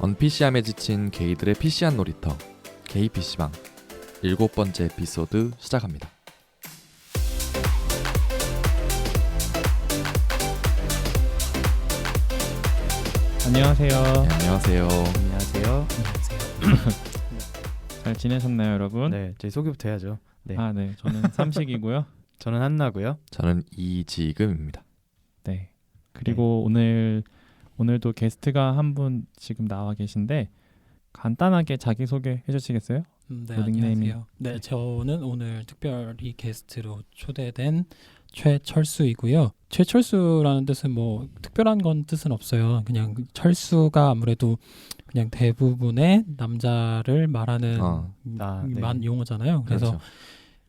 언PC함에 지친 게이들의 PC한 놀이터 게이 PC방 7번째 에피소드 시작합니다. 안녕하세요. 네, 안녕하세요. 안녕하세요. 잘 지내셨나요, 여러분? 네, 제 소개부터 해야죠. 네, 네. 저는 삼식이고요. 저는 한나고요. 저는 이지금입니다. 네. 그리고 오늘도 게스트가 한 분 지금 나와 계신데 간단하게 자기 소개 해주시겠어요? 네, 닉네임이- 안녕하세요. 네, 저는 오늘 특별히 게스트로 초대된 최철수이고요. 최철수라는 뜻은 뭐 특별한 건 뜻은 없어요. 그냥 철수가 아무래도 그냥 대부분의 남자를 말하는 네. 용어잖아요. 그래서 그렇죠.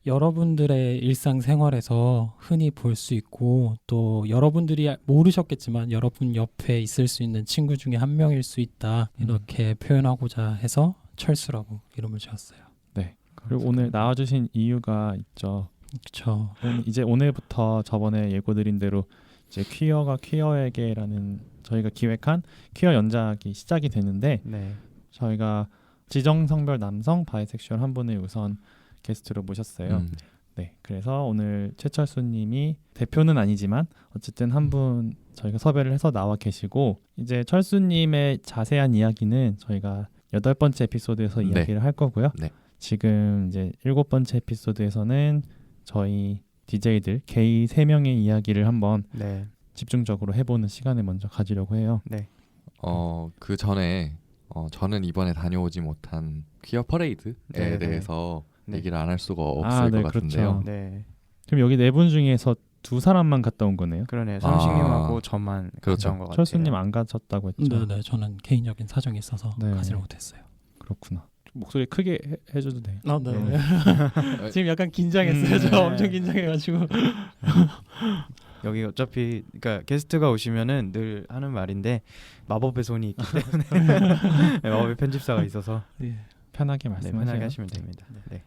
여러분들의 일상생활에서 흔히 볼 수 있고 또 여러분들이 모르셨겠지만 여러분 옆에 있을 수 있는 친구 중에 한 명일 수 있다 이렇게 표현하고자 해서 철수라고 이름을 지었어요. 네. 그리고 오늘 나와주신 이유가 있죠. 그렇죠. 이제 오늘부터 저번에 예고드린 대로 이제 퀴어가 퀴어에게라는 저희가 기획한 퀴어 연작이 시작이 되는데 네, 저희가 지정성별 남성 바이섹슈얼 한 분을 우선 게스트로 모셨어요. 네, 그래서 오늘 최철수님이 대표는 아니지만 어쨌든 한 분 저희가 섭외를 해서 나와 계시고 이제 철수님의 자세한 이야기는 저희가 8번째 에피소드에서 네. 이야기를 할 거고요. 네. 지금 이제 7번째 에피소드에서는 저희 DJ들 게이 3명의 이야기를 한번 네, 집중적으로 해보는 시간을 먼저 가지려고 해요. 네. 그 전에 저는 이번에 다녀오지 못한 퀴어 퍼레이드에 네, 대해서 네. 얘기를 안 할 수가 없을 네, 것 같은데요. 그렇죠. 네, 그럼 여기 4분 중에서 2사람만 갔다 온 거네요. 그러네요. 삼식님하고 저만 그렇죠. 갔다 온것 같아요. 철수님 안 가셨다고 했죠. 네, 저는 개인적인 사정이 있어서 네. 가지를 못했어요. 그렇구나. 목소리 크게 해줘도 돼요. 네. 지금 약간 긴장했어요. 저 네. 엄청 긴장해가지고. 여기 어차피 그러니까 게스트가 오시면은 늘 하는 말인데 마법의 손이 있기 때문에 네, 마법의 편집사가 있어서 편하게 네, 말씀하세요. 편하게 하시면 됩니다. 네,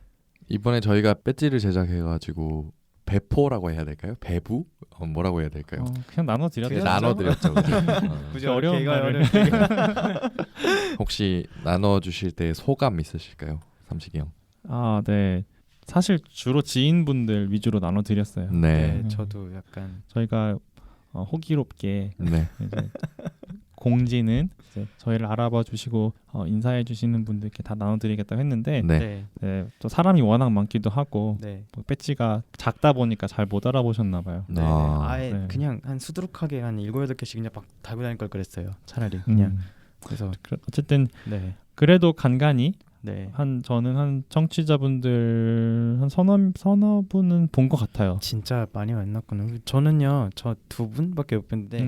이번에 저희가 배지를 제작해가지고 배포라고 해야 될까요? 배부? 뭐라고 해야 될까요? 그냥 나눠드려도 그냥 돼요. 나눠드렸죠. 그죠? 굳이 어려운 어렵게 말을. 혹시 나눠주실 때 소감 있으실까요? 삼식이 형. 네. 사실 주로 지인분들 위주로 나눠드렸어요. 네. 네, 저도 약간 저희가 호기롭게 네. 이제 공지는 이제 저희를 알아봐 주시고 인사해 주시는 분들께 다 나눠드리겠다고 했는데 네. 네, 또 사람이 워낙 많기도 하고 네. 뭐 배지가 작다 보니까 잘 못 알아보셨나 봐요. 네, 아예 네. 그냥 한 수두룩하게 한 7, 8개씩 그냥 막 달고 다닐 걸 그랬어요. 차라리 그냥 그래서 어쨌든 네, 그래도 간간히 네. 저는 한 청취자분들 한 서너 분은 본 것 같아요. 진짜 많이 만났구나. 저는요, 저 2분밖에 못 뵀는데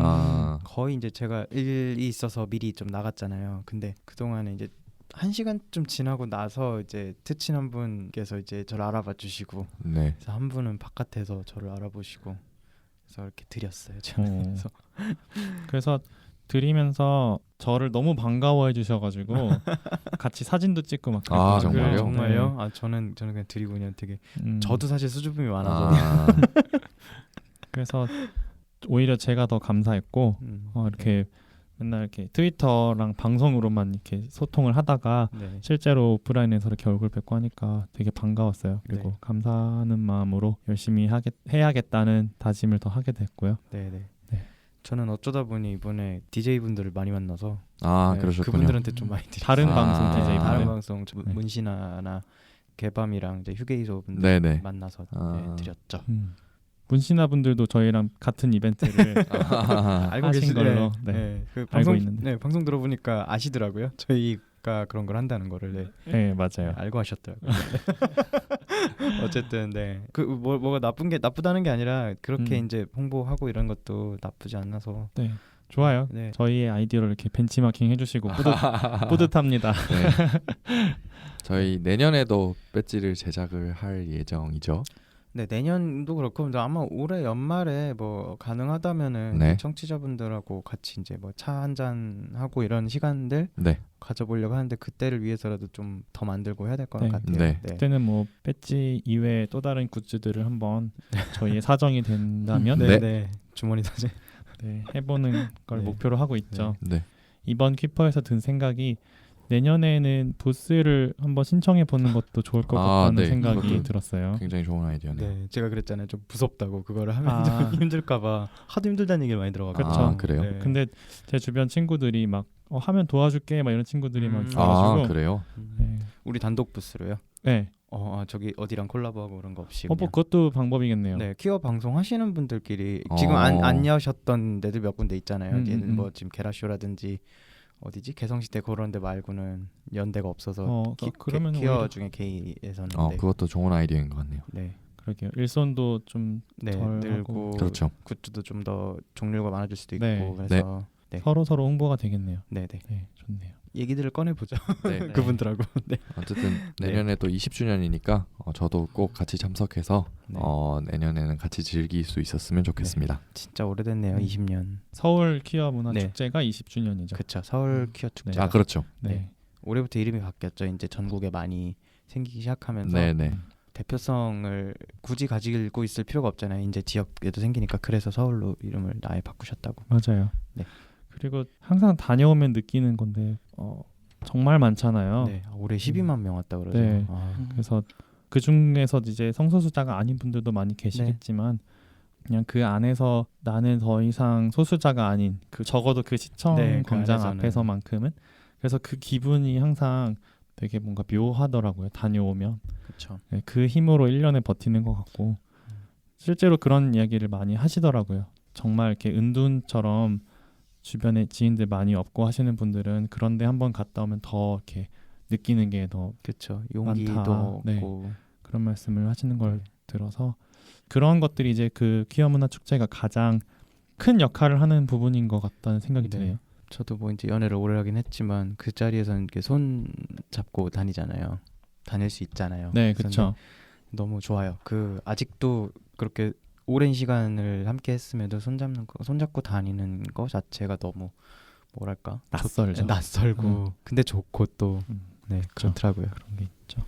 거의 이제 제가 일이 있어서 미리 좀 나갔잖아요. 근데 그 동안에 이제 1시간쯤 지나고 나서 이제 특친 한 분께서 이제 저를 알아봐 주시고, 네. 그래서 한 분은 바깥에서 저를 알아보시고, 그래서 이렇게 드렸어요. 제가 그래서 드리면서 저를 너무 반가워해 주셔가지고 같이 사진도 찍고 막 아, 그랬거든요. 정말요? 정말요? 네. 아 저는 그냥 드리고 그냥 되게 음, 저도 사실 수줍음이 많아서 그래서 오히려 제가 더 감사했고 이렇게 맨날 이렇게 트위터랑 방송으로만 이렇게 소통을 하다가 네. 실제로 오프라인에서 이렇게 얼굴 뵙고 하니까 되게 반가웠어요. 그리고 네. 감사하는 마음으로 열심히 해야겠다는 다짐을 더 하게 됐고요. 네네. 네. 저는 어쩌다 보니 이번에 DJ 분들을 많이 만나서 네, 그러셨군요. 그분들한테 좀 많이 드렸어요. 다른 아, 방송 네, DJ 다른 분들. 방송 네. 문신아나 개밤이랑 이제 휴게이소 분들 네네. 만나서 아. 드렸죠. 문신아 분들도 저희랑 같은 이벤트를 알고 하신 계신 걸로 네. 네. 네. 그 알고 방송 있는데. 네, 방송 들어보니까 아시더라고요. 저희가 그런 걸 한다는 거를 네, 맞아요. 알고 하셨더라고요. 어쨌든 네. 그 뭐가 나쁘다는 게 아니라 그렇게 이제 홍보하고 이런 것도 나쁘지 않아서 네, 좋아요. 네. 저희의 아이디어를 이렇게 벤치마킹 해주시고 뿌듯합니다. 네. 저희 내년에도 배지를 제작을 할 예정이죠. 네, 내년도 그렇고 근데 아마 올해 연말에 뭐 가능하다면은 네. 청취자분들하고 같이 이제 뭐 차 한잔 하고 이런 시간들 네. 가져보려고 하는데 그때를 위해서라도 좀 더 만들고 해야 될 것 네. 같아요. 네. 그때는 뭐 배지 이외에 또 다른 굿즈들을 한번 저희의 사정이 된다면 네. 네. 주머니 사진. 네, 해보는 걸 네. 목표로 하고 있죠. 네. 이번 퀴퍼에서 든 생각이 내년에는 부스를 한번 신청해 보는 것도 좋을 것 같다는 네. 생각이 그것도 들었어요. 굉장히 좋은 아이디어네요. 네, 제가 그랬잖아요. 좀 무섭다고 그거를 하면 좀 힘들까봐 하도 힘들다는 얘기를 많이 들어가고. 그쵸. 그래요? 네. 근데 제 주변 친구들이 막 하면 도와줄게 막 이런 친구들이 막 아, 있어가지고 그래요? 네. 우리 단독 부스로요? 네. 저기 어디랑 콜라보하고 그런 거 없이 뭐 그냥. 그것도 방법이겠네요. 네, 퀴어 방송 하시는 분들끼리 지금 안 여셨던 데들 몇 군데 있잖아요. 뭐 지금 게라쇼라든지 어디지 개성시대 그런 데 말고는 연대가 없어서 그러면 퀴어 오히려... 중에 K에서는 그것도 좋은 아이디어인 것 같네요. 네, 그러게요. 일손도 좀 덜 늘고 그렇죠. 굿즈도 좀 더 종류가 많아질 수도 있고 네. 그래서 네. 서로 홍보가 되겠네요. 네. 네, 좋네요. 얘기들을 꺼내보죠. 네. 그분들하고. 네. 어쨌든 내년에 또 20주년이니까 저도 꼭 같이 참석해서 네. 내년에는 같이 즐길 수 있었으면 좋겠습니다. 진짜 오래됐네요. 20년. 서울 퀴어 문화 네. 축제가 20주년이죠. 그렇죠. 서울 퀴어 축제. 네. 그렇죠. 네. 올해부터 이름이 바뀌었죠. 이제 전국에 많이 생기기 시작하면서 네네. 대표성을 굳이 가지고 있을 필요가 없잖아요. 이제 지역에도 생기니까. 그래서 서울로 이름을 아예 바꾸셨다고. 맞아요. 네. 그리고 항상 다녀오면 느끼는 건데 정말 많잖아요. 네. 올해 12만 명 왔다 그러죠. 네. 그래서 그 중에서 이제 성소수자가 아닌 분들도 많이 계시겠지만 그냥 그 안에서 나는 더 이상 소수자가 아닌 적어도 그 시청 네, 그 광장 안에서는. 앞에서만큼은 그래서 그 기분이 항상 되게 뭔가 묘하더라고요. 다녀오면 그렇죠. 네, 그 힘으로 1년에 버티는 것 같고 실제로 그런 이야기를 많이 하시더라고요. 정말 이렇게 은둔처럼 주변에 지인들 많이 없고 하시는 분들은 그런데 한번 갔다 오면 더 이렇게 느끼는 게 더 그렇죠. 용기도 많다. 없고. 네. 그런 말씀을 하시는 걸 들어서 그런 것들이 이제 그 퀴어 문화 축제가 가장 큰 역할을 하는 부분인 것 같다는 생각이 네. 드네요. 저도 뭐 이제 연애를 오래 하긴 했지만 그 자리에서는 이렇게 손 잡고 다니잖아요. 다닐 수 있잖아요. 네, 그래서 그렇죠. 너무 좋아요. 아직도 그렇게 오랜 시간을 함께 했음에도 손잡고 다니는 거 자체가 너무 뭐랄까 낯설죠. 낯설고 근데 좋고 또 네, 그렇더라고요. 그런 게 있죠.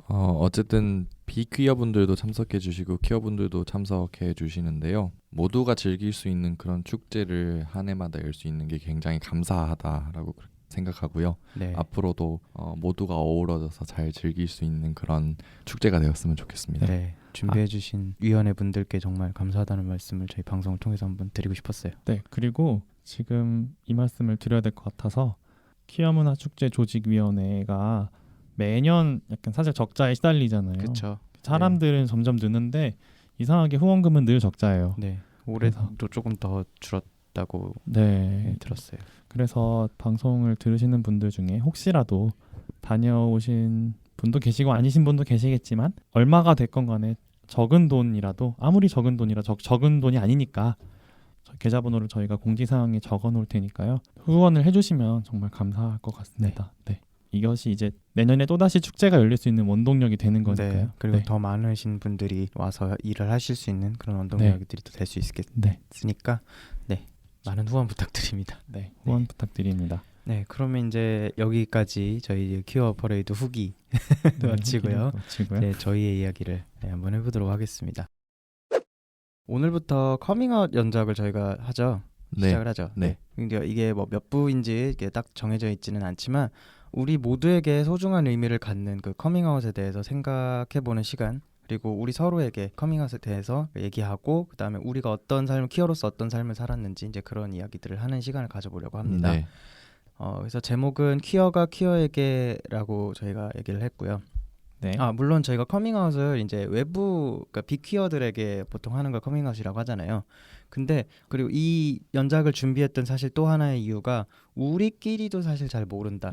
어쨌든 비퀴어 분들도 참석해 주시고 퀴어 분들도 참석해 주시는데요. 모두가 즐길 수 있는 그런 축제를 한 해마다 열 수 있는 게 굉장히 감사하다라고 생각하고요. 네. 앞으로도 모두가 어우러져서 잘 즐길 수 있는 그런 축제가 되었으면 좋겠습니다. 네. 준비해주신 위원회 분들께 정말 감사하다는 말씀을 저희 방송을 통해서 한번 드리고 싶었어요. 네, 그리고 지금 이 말씀을 드려야 될 것 같아서 퀴어 문화 축제 조직위원회가 매년 약간 사실 적자에 시달리잖아요. 그렇죠. 사람들은 점점 느는데 이상하게 후원금은 늘 적자예요. 네. 올해도 조금 더 줄었다고 네, 들었어요. 그래서 방송을 들으시는 분들 중에 혹시라도 다녀오신 분도 계시고 아니신 분도 계시겠지만 얼마가 됐건 간에 적은 돈이라도 아무리 적은 돈이라 적은 돈이 아니니까 계좌번호를 저희가 공지사항에 적어 놓을 테니까요. 후원을 해주시면 정말 감사할 것 같습니다. 네. 이것이 이제 내년에 또다시 축제가 열릴 수 있는 원동력이 되는 거니까요. 네. 그리고 네. 더 많으신 분들이 와서 일을 하실 수 있는 그런 원동력들이 또 될 수 있겠으니까 네. 많은 후원 부탁드립니다. 네. 후원 부탁드립니다. 네, 그러면 이제 여기까지 저희 퀴어 퍼레이드 후기 마치고요. 네, 저희의 이야기를 한번 해보도록 하겠습니다. 오늘부터 커밍아웃 연작을 저희가 하죠. 시작을 하죠. 네. 이게 뭐 몇 부인지 이게 딱 정해져 있지는 않지만 우리 모두에게 소중한 의미를 갖는 그 커밍아웃에 대해서 생각해보는 시간, 그리고 우리 서로에게 커밍아웃에 대해서 얘기하고 그다음에 우리가 어떤 삶을 퀴어로서 어떤 삶을 살았는지 이제 그런 이야기들을 하는 시간을 가져보려고 합니다. 네. 그래서 제목은 퀴어가 퀴어에게라고 저희가 얘기를 했고요. 네. 물론 저희가 커밍아웃을 이제 외부 그러니까 비퀴어들에게 보통 하는 걸 커밍아웃이라고 하잖아요. 근데 그리고 이 연작을 준비했던 사실 또 하나의 이유가 우리끼리도 사실 잘 모른다.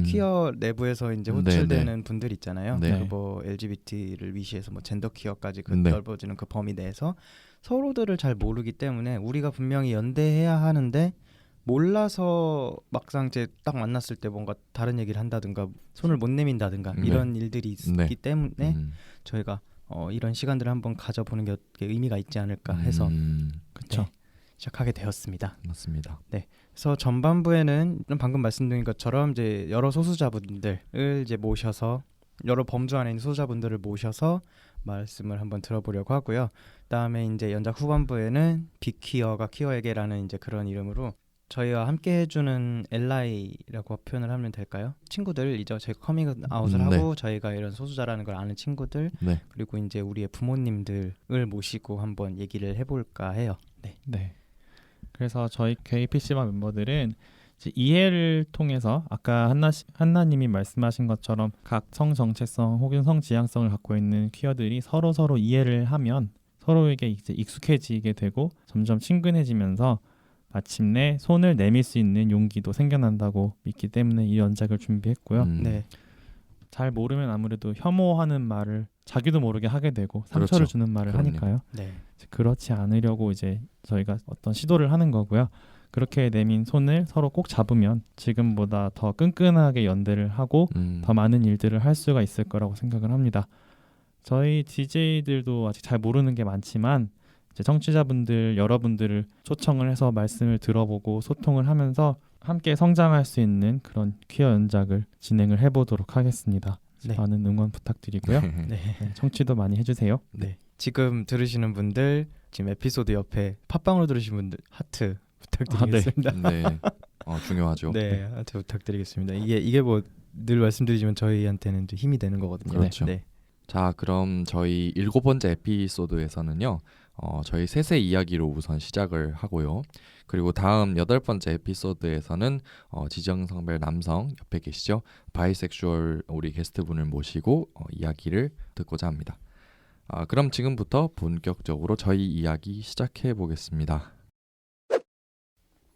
퀴어 내부에서 이제 호출되는 분들 있잖아요. 네. 뭐 LGBT를 위시해서 뭐 젠더 퀴어까지 네. 넓어지는 그 범위 내에서 서로들을 잘 모르기 때문에 우리가 분명히 연대해야 하는데 몰라서 막상 이제 딱 만났을 때 뭔가 다른 얘기를 한다든가 손을 못 내민다든가 이런 일들이 있기 때문에 저희가 이런 시간들을 한번 가져보는 게 의미가 있지 않을까 해서 그렇죠. 시작하게 되었습니다. 맞습니다. 네. 그래서 전반부에는 방금 말씀드린 것처럼 이제 여러 소수자분들을 이제 모셔서 여러 범주 안에 있는 소수자분들을 모셔서 말씀을 한번 들어보려고 하고요. 그다음에 이제 연작 후반부에는 빅퀴어가 퀴어에게라는 이제 그런 이름으로 저희와 함께 해주는 엘라이라고 표현을 하면 될까요? 친구들이죠. 저희가 커밍아웃을 하고 저희가 이런 소수자라는 걸 아는 친구들 네. 그리고 이제 우리의 부모님들을 모시고 한번 얘기를 해볼까 해요. 네. 네. 그래서 저희 KPC방 멤버들은 이제 이해를 통해서 아까 한나님이 말씀하신 것처럼 각 성 정체성 혹은 성 지향성을 갖고 있는 퀴어들이 서로 이해를 하면 서로에게 이제 익숙해지게 되고 점점 친근해지면서 마침내 손을 내밀 수 있는 용기도 생겨난다고 믿기 때문에 이 연작을 준비했고요. 네. 잘 모르면 아무래도 혐오하는 말을 자기도 모르게 하게 되고 상처를 그렇죠. 주는 말을 그럼요. 하니까요. 네. 그렇지 않으려고 이제 저희가 어떤 시도를 하는 거고요. 그렇게 내민 손을 서로 꼭 잡으면 지금보다 더 끈끈하게 연대를 하고 더 많은 일들을 할 수가 있을 거라고 생각을 합니다. 저희 DJ들도 아직 잘 모르는 게 많지만 이제 청취자분들 여러분들을 초청을 해서 말씀을 들어보고 소통을 하면서 함께 성장할 수 있는 그런 퀴어 연작을 진행을 해보도록 하겠습니다. 네. 많은 응원 부탁드리고요. 네. 네, 청취도 많이 해주세요. 네. 지금 들으시는 분들 지금 에피소드 옆에 팟빵으로 들으신 분들 하트 부탁드리겠습니다. 네. 중요하죠. 네, 하트 부탁드리겠습니다. 이게 뭐 늘 말씀드리지만 저희한테는 좀 힘이 되는 거거든요. 그렇죠. 네. 자, 그럼 저희 7번째 에피소드에서는요. 저희 셋의 이야기로 우선 시작을 하고요. 그리고 다음 8번째 에피소드에서는 지정성별 남성 옆에 계시죠? 바이섹슈얼 우리 게스트분을 모시고 이야기를 듣고자 합니다. 그럼 지금부터 본격적으로 저희 이야기 시작해 보겠습니다.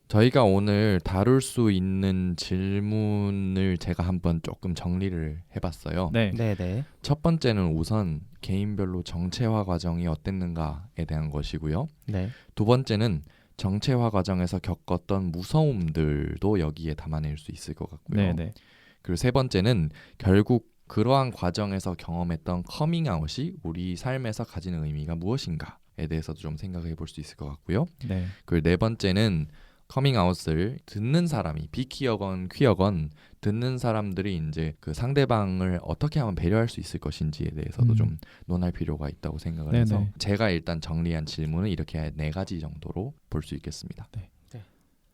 저희가 오늘 다룰 수 있는 질문을 제가 한번 조금 정리를 해봤어요. 네. 네. 첫 번째는 우선 개인별로 정체화 과정이 어땠는가에 대한 것이고요. 네. 두 번째는 정체화 과정에서 겪었던 무서움들도 여기에 담아낼 수 있을 것 같고요. 네. 그리고 세 번째는 결국 그러한 과정에서 경험했던 커밍아웃이 우리 삶에서 가지는 의미가 무엇인가에 대해서도 좀 생각해 볼 수 있을 것 같고요. 네. 그리고 네 번째는 커밍아웃을 듣는 사람이 비퀴어건 퀴어건 듣는 사람들이 이제 그 상대방을 어떻게 하면 배려할 수 있을 것인지에 대해서도 좀 논할 필요가 있다고 생각을 네네. 해서 제가 일단 정리한 질문은 이렇게 4가지 정도로 볼 수 있겠습니다.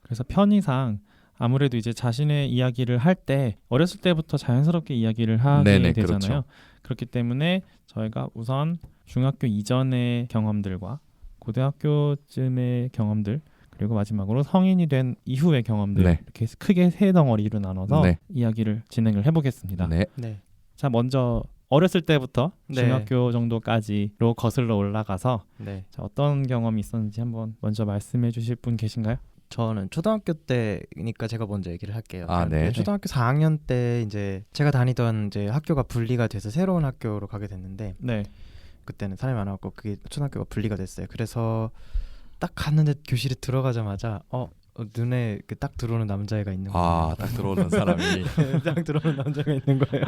그래서 편의상 아무래도 이제 자신의 이야기를 할 때 어렸을 때부터 자연스럽게 이야기를 하게 네네, 되잖아요. 그렇죠. 그렇기 때문에 저희가 우선 중학교 이전의 경험들과 고등학교쯤의 경험들 그리고 마지막으로 성인이 된 이후의 경험들 네. 이렇게 크게 세 덩어리로 나눠서 네. 이야기를 진행을 해보겠습니다. 네. 네. 자, 먼저 어렸을 때부터 네. 중학교 정도까지로 거슬러 올라가서 네. 자, 어떤 경험이 있었는지 한번 먼저 말씀해 주실 분 계신가요? 저는 초등학교 때니까 제가 먼저 얘기를 할게요. 네. 초등학교 4학년 때 이제 제가 다니던 이제 학교가 분리가 돼서 새로운 학교로 가게 됐는데 네. 그때는 사람이 많았고 그게 초등학교가 분리가 됐어요. 그래서 딱 갔는데 교실에 들어가자마자 눈에 딱 들어오는 남자애가 있는 거예요. 딱 들어오는 사람이 딱 들어오는 남자가 있는 거예요.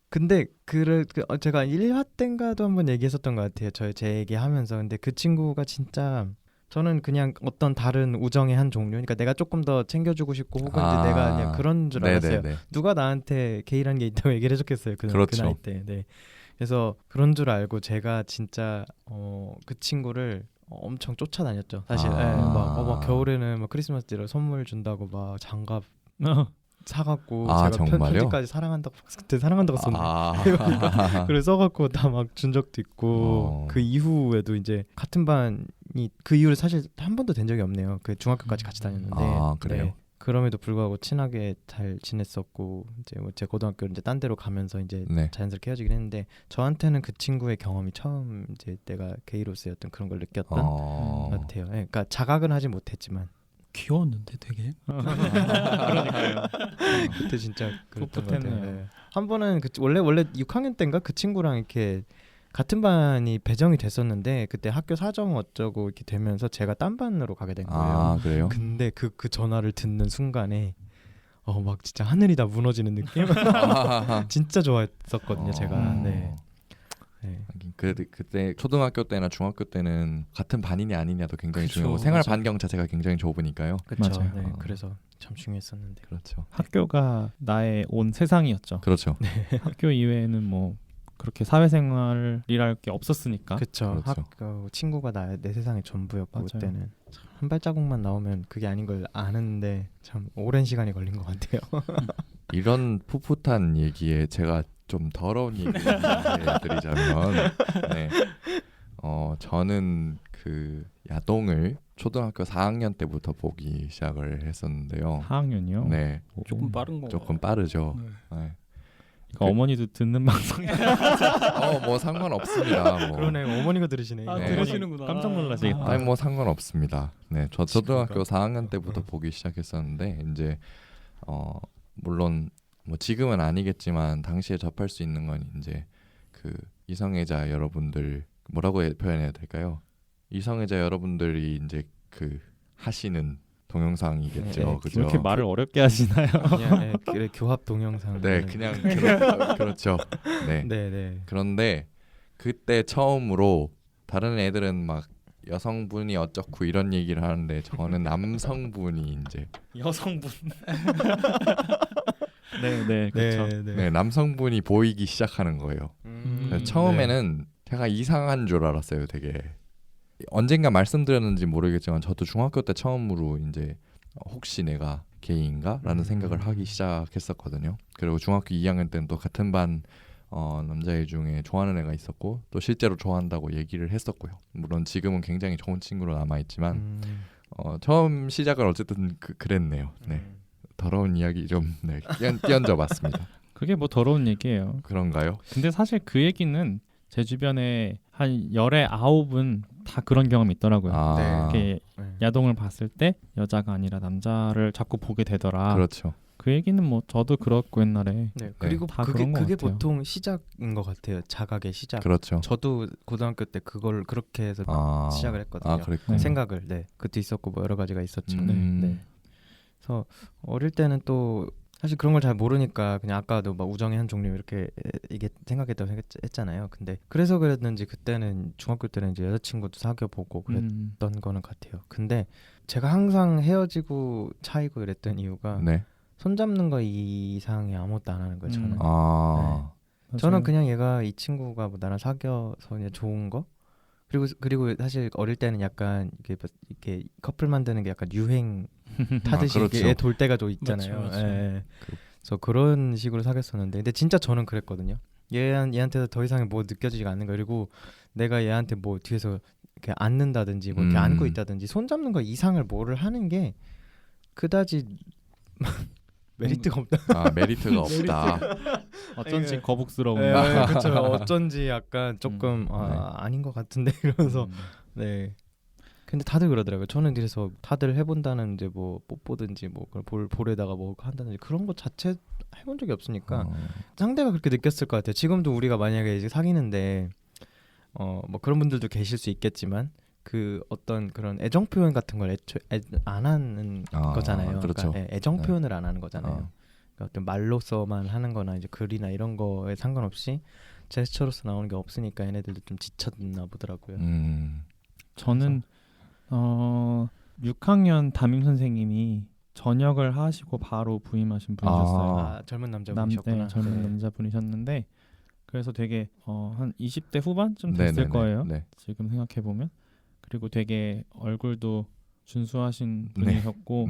근데 제가 1화 때인가도 한번 얘기했었던 것 같아요. 제 얘기하면서. 근데 그 친구가 진짜 저는 그냥 어떤 다른 우정의 한 종류. 그러니까 내가 조금 더 챙겨주고 싶고 혹은 이제 내가 그냥 그런 줄 알았어요. 네네네. 누가 나한테 게이라는 게 있다고 얘기를 해줬겠어요. 그 나이 때. 네. 그래서 그런 줄 알고 제가 진짜 그 친구를 엄청 쫓아다녔죠. 사실 막 겨울에는 막 크리스마스 때 선물 준다고 막 장갑 사갖고 제가 정말요? 편지까지 그때 사랑한다고 썼는데 그래서 써갖고 다 막 준 적도 있고 그 이후에도 이제 같은 반이 그 이후로 사실 한 번도 된 적이 없네요. 그 중학교까지 같이 다녔는데 그래요? 네. 그럼에도 불구하고 친하게 잘 지냈었고 이제 제 고등학교 이제 딴 데로 가면서 이제 자연스럽게 헤어지긴 했는데 저한테는 그 친구의 경험이 처음 이제 내가 게이로서의 어떤 그런 걸 느꼈던 것 같아요. 네, 그러니까 자각은 하지 못했지만 귀여웠는데 되게. 그러니까요. 그때 진짜 그랬던 것 같아요. 풋풋했네요. 네. 한 번은 원래 6학년 때인가 그 친구랑 이렇게 같은 반이 배정이 됐었는데 그때 학교 사정 어쩌고 이렇게 되면서 제가 딴 반으로 가게 된 거예요. 그래요? 근데 그 전화를 듣는 순간에 막 진짜 하늘이 다 무너지는 느낌? 진짜 좋아했었거든요, 제가. 네. 그때 초등학교 때나 중학교 때는 같은 반이냐 아니냐도 굉장히 그쵸, 중요하고 생활 맞아요. 반경 자체가 굉장히 좁으니까요. 그렇죠. 맞아요. 네, 그래서 참 중요했었는데. 그렇죠. 학교가 나의 온 세상이었죠. 그렇죠. 학교 이외에는 뭐 그렇게 사회생활이랄 게 없었으니까. 그쵸. 그렇죠. 학교 친구가 내 세상의 전부였고 맞아요. 그때는 참 한 발자국만 나오면 그게 아닌 걸 아는데 참 오랜 시간이 걸린 것 같아요. 이런 풋풋한 얘기에 제가 좀 더러운 얘기를 해드리자면 네. 저는 그 야동을 초등학교 4학년 때부터 보기 시작을 했었는데요. 4학년이요? 네, 조금 빠른 거. 조금 빠르죠. 네. 네. 그러니까 어머니도 듣는 방송이에요. 뭐 상관없습니다. 뭐. 그러네. 어머니가 들으시네. 아, 네. 들으시는구나. 깜짝 놀라시겠다. 아니 뭐 상관없습니다. 네, 저 초등학교 4학년 때부터 응. 보기 시작했었는데 이제 물론 뭐 지금은 아니겠지만 당시에 접할 수 있는 건 이제 그 이성애자 여러분들 뭐라고 표현해야 될까요? 이성애자 여러분들이 이제 그 하시는 동영상이겠죠, 네, 그죠? 왜 이렇게 말을 어렵게 하시나요? 그냥 그래, 교합 동영상. 네, 그냥 그렇죠. 네. 네. 그런데 그때 처음으로 다른 애들은 막 여성분이 어쩌고 이런 얘기를 하는데 저는 남성분이 이제 여성분. 네, 그렇죠. 네, 남성분이 보이기 시작하는 거예요. 그래서 처음에는 제가 이상한 줄 알았어요, 되게. 언젠가 말씀드렸는지 모르겠지만 저도 중학교 때 처음으로 이제 혹시 내가 게이인가라는 생각을 하기 시작했었거든요. 그리고 중학교 2학년 때는 또 같은 반 남자애 중에 좋아하는 애가 있었고 또 실제로 좋아한다고 얘기를 했었고요. 물론 지금은 굉장히 좋은 친구로 남아있지만 처음 시작은 어쨌든 그랬네요. 네. 더러운 이야기 좀 네, 끼얹어봤습니다. 그게 뭐 더러운 얘기예요. 그런가요? 근데 사실 그 얘기는 제 주변에 한 열에 9은 다 그런 경험이 있더라고요. 이렇게 야동을 봤을 때 여자가 아니라 남자를 자꾸 보게 되더라. 그렇죠. 그 얘기는 뭐 저도 그렇고 옛날에. 네. 그리고 다 그게 그런 것 같아요. 보통 시작인 것 같아요. 자각의 시작. 그렇죠. 저도 고등학교 때 그걸 그렇게 해서 시작을 했거든요. 그랬군요. 생각을. 네. 그것도 있었고 뭐 여러 가지가 있었죠. 네. 그래서 어릴 때는 또 사실 그런 걸 잘 모르니까 그냥 아까도 막 우정의 한 종류 이렇게 이게 생각했다고 했잖아요. 근데 그래서 그랬는지 그때는 중학교 때는 이제 여자친구도 사귀어 보고 그랬던 거는 같아요. 근데 제가 항상 헤어지고 차이고 이랬던 이유가 네. 손잡는 거 이상이 아무것도 안 하는 거예요. 저는. 맞아요. 저는 그냥 얘가 이 친구가 뭐 나랑 사귀어서 그냥 좋은 거. 그리고 사실 어릴 때는 약간 이렇게 커플 만드는 게 약간 유행 타듯이 그렇죠. 이게 돌 때가 좀 있잖아요. 맞죠. 예. 그래서 그런 식으로 사귀었었는데, 근데 진짜 저는 그랬거든요. 얘한테서 더 이상 뭐 느껴지지가 않는 거. 그리고 내가 얘한테 뭐 뒤에서 이렇게 안는다든지 뭐 이렇게 안고 있다든지 손 잡는 거 이상을 뭐를 하는 게 그다지 메리트가 없다. 메리트가 없다. 어쩐지 거북스러운. 그렇죠. 어쩐지 약간 조금 아닌 것 같은데 이러면서 네. 근데 다들 그러더라고요. 저는 그래서 다들 해본다는 이제 뭐 뽀뽀든지 뭐 그걸 볼에다가 뭐 한다든지 그런 거 자체 해본 적이 없으니까 상대가 그렇게 느꼈을 것 같아요. 지금도 우리가 만약에 이제 사귀는데 뭐 그런 분들도 계실 수 있겠지만 그 어떤 그런 애정 표현 같은 걸 애초에 안 하는 거잖아요. 그렇죠. 그러니까 애정 표현을 안 하는 거잖아요. 그러니까 어떤 말로서만 하는거나 이제 글이나 이런 거에 상관없이 제스처로서 나오는 게 없으니까 얘네들도 좀 지쳤나 보더라고요. 저는 6학년 담임 선생님이 전역을 하시고 바로 부임하신 분이셨어요. 젊은 남자분이셨구나. 젊은 남자분이셨는데 그래서 되게 한 20대 후반쯤 됐을 거예요. 네. 지금 생각해 보면. 그리고 되게 얼굴도 준수하신 분이셨고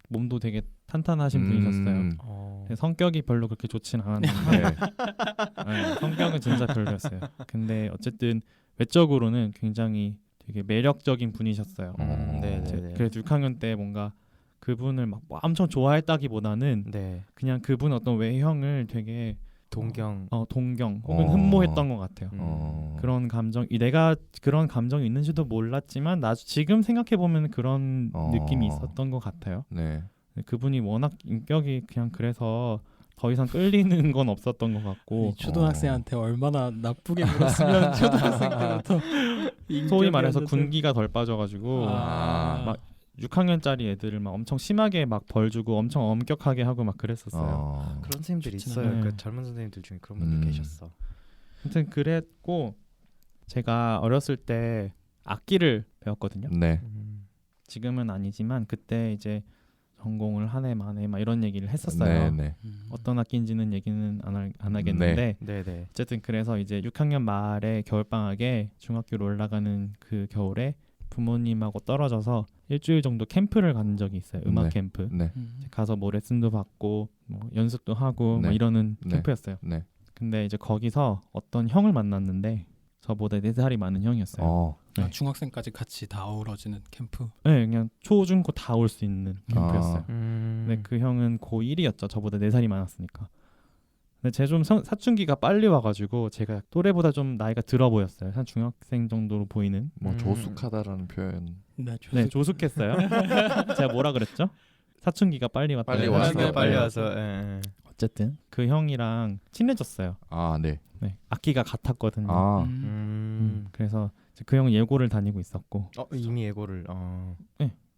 몸도 되게 탄탄하신 분이셨어요. 성격이 별로 그렇게 좋진 않았는데 성격은 진짜 별로였어요. 근데 어쨌든 외적으로는 굉장히 되게 매력적인 분이셨어요. 그래서 6학년 때 뭔가 그분을 막 엄청 좋아했다기보다는 그냥 그분 어떤 외형을 되게 동경 혹은 흠모했던 것 같아요. 그런 감정, 내가 그런 감정이 있는지도 몰랐지만 지금 생각해 보면 그런 느낌이 있었던 것 같아요. 그분이 워낙 인격이 그냥 그래서 더 이상 끌리는 건 없었던 것 같고 초등학생한테 얼마나 나쁘게 물었으면 초등학생 때부터 소위 말해서 군기가 덜 빠져가지고 막 6학년짜리 애들을 막 엄청 심하게 막 벌 주고 엄청 엄격하게 하고 막 그랬었어요. 그런 선생님들이 있어요. 그 젊은 선생님들 중에 그런 분들 계셨어. 아무튼 그랬고 제가 어렸을 때 악기를 배웠거든요. 네. 지금은 아니지만 그때 이제 전공을 한 해 만에 막 이런 얘기를 했었어요. 네. 어떤 학기인지는 얘기는 안 하겠는데 네네. 어쨌든 그래서 이제 6학년 말에 겨울방학에 중학교로 올라가는 그 겨울에 부모님하고 떨어져서 일주일 정도 캠프를 간 적이 있어요. 음악 네. 캠프. 네. 가서 뭐 레슨도 받고 뭐 연습도 하고 네. 막 이러는 네. 캠프였어요. 네. 근데 이제 거기서 어떤 형을 만났는데 저보다 4살이 많은 형이었어요. 네. 중학생까지 같이 다 어우러지는 캠프. 네, 그냥 초, 중, 고 다 올 수 있는 캠프였어요. 음. 근데 그 형은 고1이었죠. 저보다 4살이 많았으니까. 근데 제가 좀 사춘기가 빨리 와가지고 제가 또래보다 좀 나이가 들어 보였어요. 한 중학생 정도로 보이는. 뭐 조숙하다라는 표현. 네, 네, 조숙했어요. 제가 뭐라 그랬죠? 사춘기가 빨리 왔다. 빨리 와서. 네, 빨리 네. 와서. 예. 어쨌든 그 형이랑 친해졌어요. 아, 네. 네, 악기가 같았거든요. 아, 그래서 이제 그 형은 예고를 다니고 있었고 이미 예고를.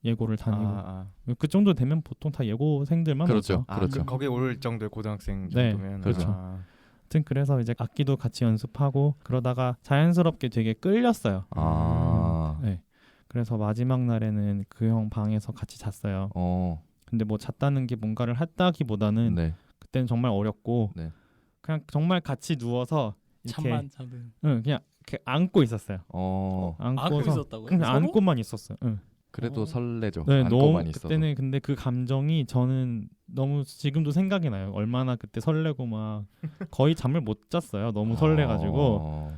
예고를 다니고 아. 그 정도 되면 보통 다 예고생들만 그렇죠. 오죠. 그렇죠. 거기 올 정도의 고등학생 네, 정도면. 그렇죠. 아무튼 그래서 이제 악기도 같이 연습하고 그러다가 자연스럽게 되게 끌렸어요. 아, 네. 그래서 마지막 날에는 그 형 방에서 같이 잤어요. 근데 뭐 잤다는 게 뭔가를 했다기보다는 네. 그때는 정말 어렸고 네. 그냥 정말 같이 누워서 이렇게 잠만 자는. 그냥 이렇게 안고 있었어요. 안고 안고서 있었다고요? 그냥 서로? 안고만 있었어요. 응. 그래도 설레죠. 네, 너무 안고만 있어도. 그때는 근데 그 감정이 저는 너무 지금도 생각이 나요. 얼마나 그때 설레고 막 거의 잠을 못 잤어요. 너무 설레가지고.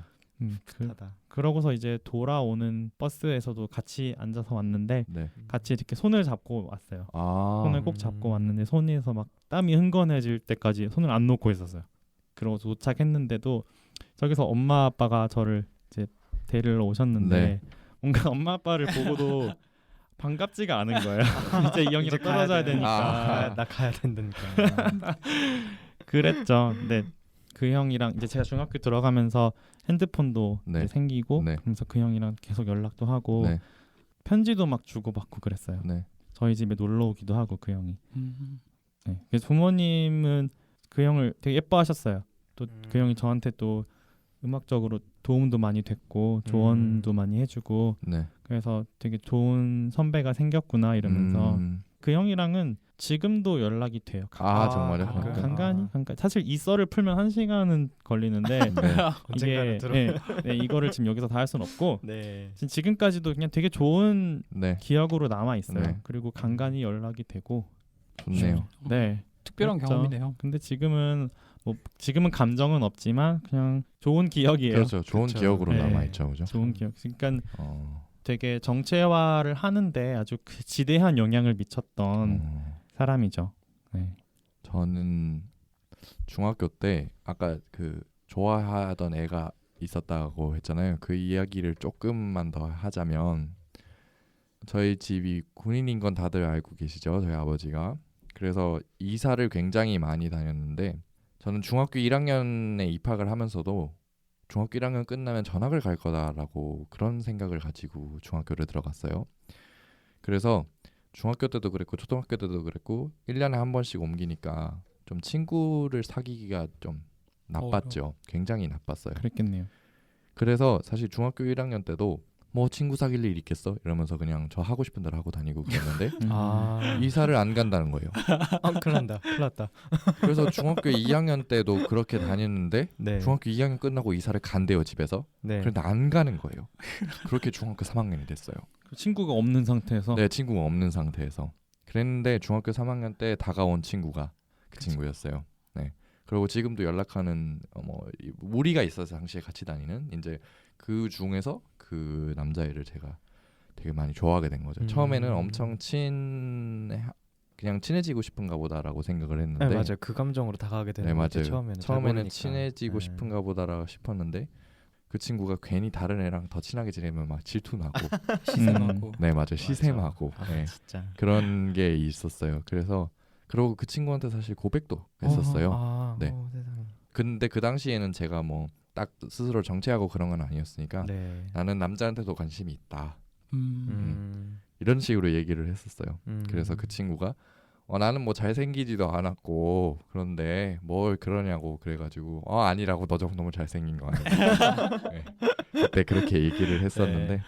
하다. 그러고서 이제 돌아오는 버스에서도 같이 앉아서 왔는데 네. 같이 이렇게 손을 잡고 왔어요. 아, 손을 꼭 잡고 왔는데 손에서 막 땀이 흥건해질 때까지 손을 안 놓고 있었어요. 그러고 도착했는데도 저기서 엄마 아빠가 저를 이제 데리러 오셨는데 네. 뭔가 엄마 아빠를 보고도 반갑지가 않은 거예요. 이제 이 형이랑 이제 가야 떨어져야 돼. 되니까. 나 가야 된다니까. 그랬죠. 근데 그 형이랑 이제 제가 중학교 들어가면서 핸드폰도 네. 이제 생기고 네. 그러면서 그 형이랑 계속 연락도 하고 네. 편지도 막 주고받고 그랬어요. 네. 저희 집에 놀러 오기도 하고 그 형이. 음. 네. 그래서 부모님은 그 형을 되게 예뻐하셨어요. 또 그 형이 저한테 또 음악적으로 도움도 많이 됐고 조언도 많이 해주고 네. 그래서 되게 좋은 선배가 생겼구나 이러면서 그 형이랑은 지금도 연락이 돼요. 정말요? 간간히 사실 이 썰을 풀면 1시간은 걸리는데 네. 이게 이거를 지금 여기서 다 할 수는 없고 네. 지금까지도 그냥 되게 좋은 네. 기억으로 남아 있어요. 네. 그리고 간간히 연락이 되고 좋네요. 네. 특별한 그렇죠. 경험이네요. 근데 지금은 감정은 없지만 그냥 좋은 기억이에요. 그렇죠. 좋은 그렇죠. 기억으로 네. 남아 있죠, 그죠? 좋은 기억. 그러니까 어, 되게 정체화를 하는데 아주 지대한 영향을 미쳤던 사람이죠. 네. 저는 중학교 때 아까 그 좋아하던 애가 있었다고 했잖아요. 그 이야기를 조금만 더 하자면 저희 집이 군인인 건 다들 알고 계시죠? 저희 아버지가. 그래서 이사를 굉장히 많이 다녔는데 저는 중학교 1학년에 입학을 하면서도 중학교 1학년 끝나면 전학을 갈 거다라고 그런 생각을 가지고 중학교를 들어갔어요. 그래서 중학교 때도 그랬고 초등학교 때도 그랬고 1년에 한 번씩 옮기니까 좀 친구를 사귀기가 좀 나빴죠. 굉장히 나빴어요. 그랬겠네요. 그래서 사실 중학교 1학년 때도 뭐 친구 사귈 일 있겠어? 이러면서 그냥 저 하고 싶은 대로 하고 다니고 그랬는데 이사를 안 간다는 거예요. 큰일 났다. 그래서 중학교 2학년 때도 그렇게 다녔는데 네. 중학교 2학년 끝나고 이사를 간대요 집에서. 네. 그런데 안 가는 거예요. 그렇게 중학교 3학년이 됐어요. 친구가 없는 상태에서 네, 친구가 없는 상태에서. 그랬는데 중학교 3학년 때 다가온 친구가 그 친구였어요. 네. 그리고 지금도 연락하는 무리가 있어서 당시에 같이 다니는 이제 그 중에서 그 남자애를 제가 되게 많이 좋아하게 된 거죠. 처음에는 엄청 그냥 친해지고 싶은가 보다라고 생각을 했는데 네, 맞아요. 그 감정으로 다가가게 되는 네, 거죠. 맞아요. 처음에는 친해지고 싶은가 보다라 싶었는데 그 친구가 괜히 다른 애랑 더 친하게 지내면 막 질투나고 시샘하고. 네, 맞아요. 시샘하고 네. 진짜. 그런 게 있었어요. 그래서 그리고 그 친구한테 사실 고백도 했었어요. 네. 세상에. 근데 그 당시에는 제가 뭐 딱 스스로 정체하고 그런 건 아니었으니까 네. 나는 남자한테도 관심이 있다. 음. 이런 식으로 얘기를 했었어요. 음. 그래서 그 친구가 나는 뭐 잘생기지도 않았고 그런데 뭘 그러냐고 그래가지고 아니라고 너 정도면 잘생긴 거 아니야. 네. 그때 그렇게 얘기를 했었는데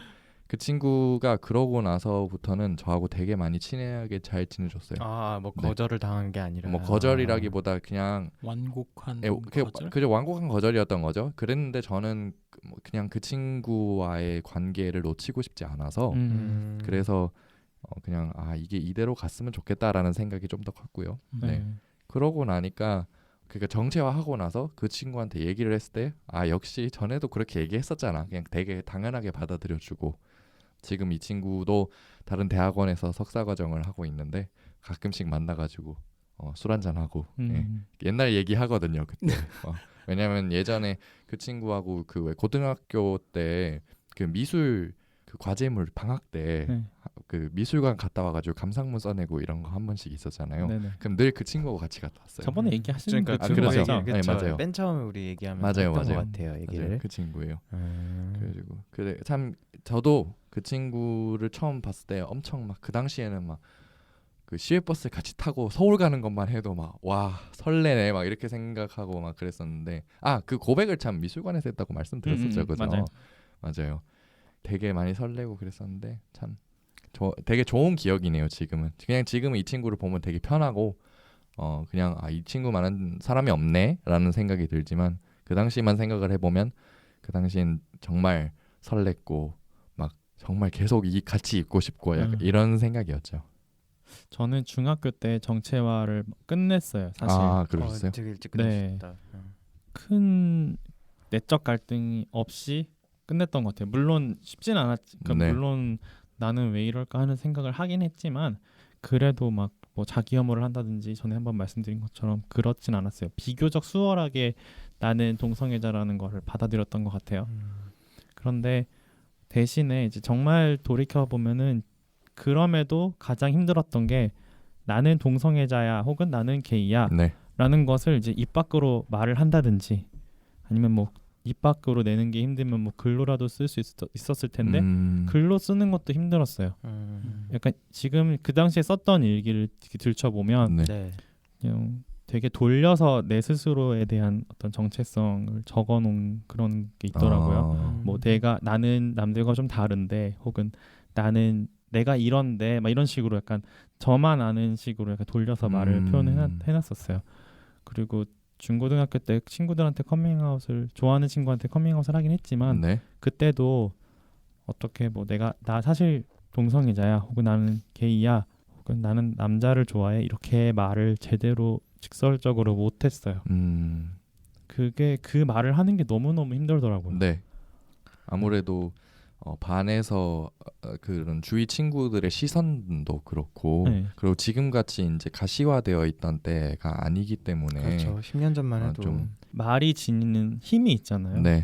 그 친구가 그러고 나서부터는 저하고 되게 많이 친하게 잘 지내줬어요. 뭐 네. 거절을 당한 게 아니라 뭐 거절이라기보다 그냥 완곡한 거절? 그저 완곡한 거절이었던 거죠. 그랬는데 저는 그냥 그 친구와의 관계를 놓치고 싶지 않아서 그래서 그냥 이게 이대로 갔으면 좋겠다라는 생각이 좀 더 컸고요. 네. 그러고 나니까 그러니까 정체화하고 나서 그 친구한테 얘기를 했을 때 역시 전에도 그렇게 얘기했었잖아. 그냥 되게 당연하게 받아들여주고 지금 이 친구도 다른 대학원에서 석사 과정을 하고 있는데 가끔씩 만나가지고 술 한잔 하고 옛날 얘기하거든요. 그때 왜냐면 예전에 그 친구하고 그 왜 고등학교 때 그 미술 그 과제물 방학 때 그 미술관 갔다 와가지고 감상문 써내고 이런 거 한 번씩 있었잖아요. 네네. 그럼 늘 그 친구하고 같이 갔다 왔어요. 저번에 얘기하시는 그러니까 그 그렇죠. 친구죠? 네, 맞아요. 맨 처음에 우리 얘기하면 맞아요, 했던 맞아요. 것 같아요. 얘기를. 맞아요. 그 친구예요. 그래가지고 그래 참 저도 그 친구를 처음 봤을 때 엄청 막 그 당시에는 막 그 시외버스 같이 타고 서울 가는 것만 해도 막 와 설레네 막 이렇게 생각하고 막 그랬었는데 그 고백을 참 미술관에서 했다고 말씀드렸었죠, 그죠? 맞아요. 되게 많이 설레고 그랬었는데 참 되게 좋은 기억이네요. 지금은 그냥 지금은 이 친구를 보면 되게 편하고 그냥 이 친구만한 사람이 없네라는 생각이 들지만 그 당시만 생각을 해보면 그 당시엔 정말 설렜고 막 정말 계속 같이 있고 싶고 약간 이런 생각이었죠. 저는 중학교 때 정체화를 끝냈어요. 사실 그러셨어요? 되게 일찍 네. 끝내셨다. 큰 내적 갈등이 없이 끝냈던 것 같아요. 물론 쉽진 않았지. 네. 물론 나는 왜 이럴까 하는 생각을 하긴 했지만 그래도 막 뭐 자기 혐오를 한다든지 전에 한번 말씀드린 것처럼 그렇진 않았어요. 비교적 수월하게 나는 동성애자라는 거를 받아들였던 것 같아요. 그런데 대신에 이제 정말 돌이켜 보면은 그럼에도 가장 힘들었던 게 나는 동성애자야 혹은 나는 게이야 네. 라는 것을 이제 입 밖으로 말을 한다든지 아니면 뭐 입 밖으로 내는 게 힘들면 뭐 글로라도 쓸 수 있었을 텐데 글로 쓰는 것도 힘들었어요. 약간 지금 그 당시에 썼던 일기를 들춰보면 네. 그냥 되게 돌려서 내 스스로에 대한 어떤 정체성을 적어놓은 그런 게 있더라고요. 뭐 나는 남들과 좀 다른데 혹은 나는 내가 이런데 막 이런 식으로 약간 저만 아는 식으로 약간 돌려서 말을 표현해놨었어요. 그리고 중고등학교 때 친구들한테 커밍아웃을 좋아하는 친구한테 커밍아웃을 하긴 했지만 그때도 어떻게 뭐 나 사실 동성애자야 혹은 나는 게이야 혹은 나는 남자를 좋아해 이렇게 말을 제대로 직설적으로 못했어요. 그게 그 말을 하는 게 너무너무 힘들더라고요. 네. 아무래도 반에서 그런 주위 친구들의 시선도 그렇고 그리고 지금 같이 이제 가시화되어 있던 때가 아니기 때문에 그렇죠. 10년 전만 해도 좀 말이 지니는 힘이 있잖아요. 네.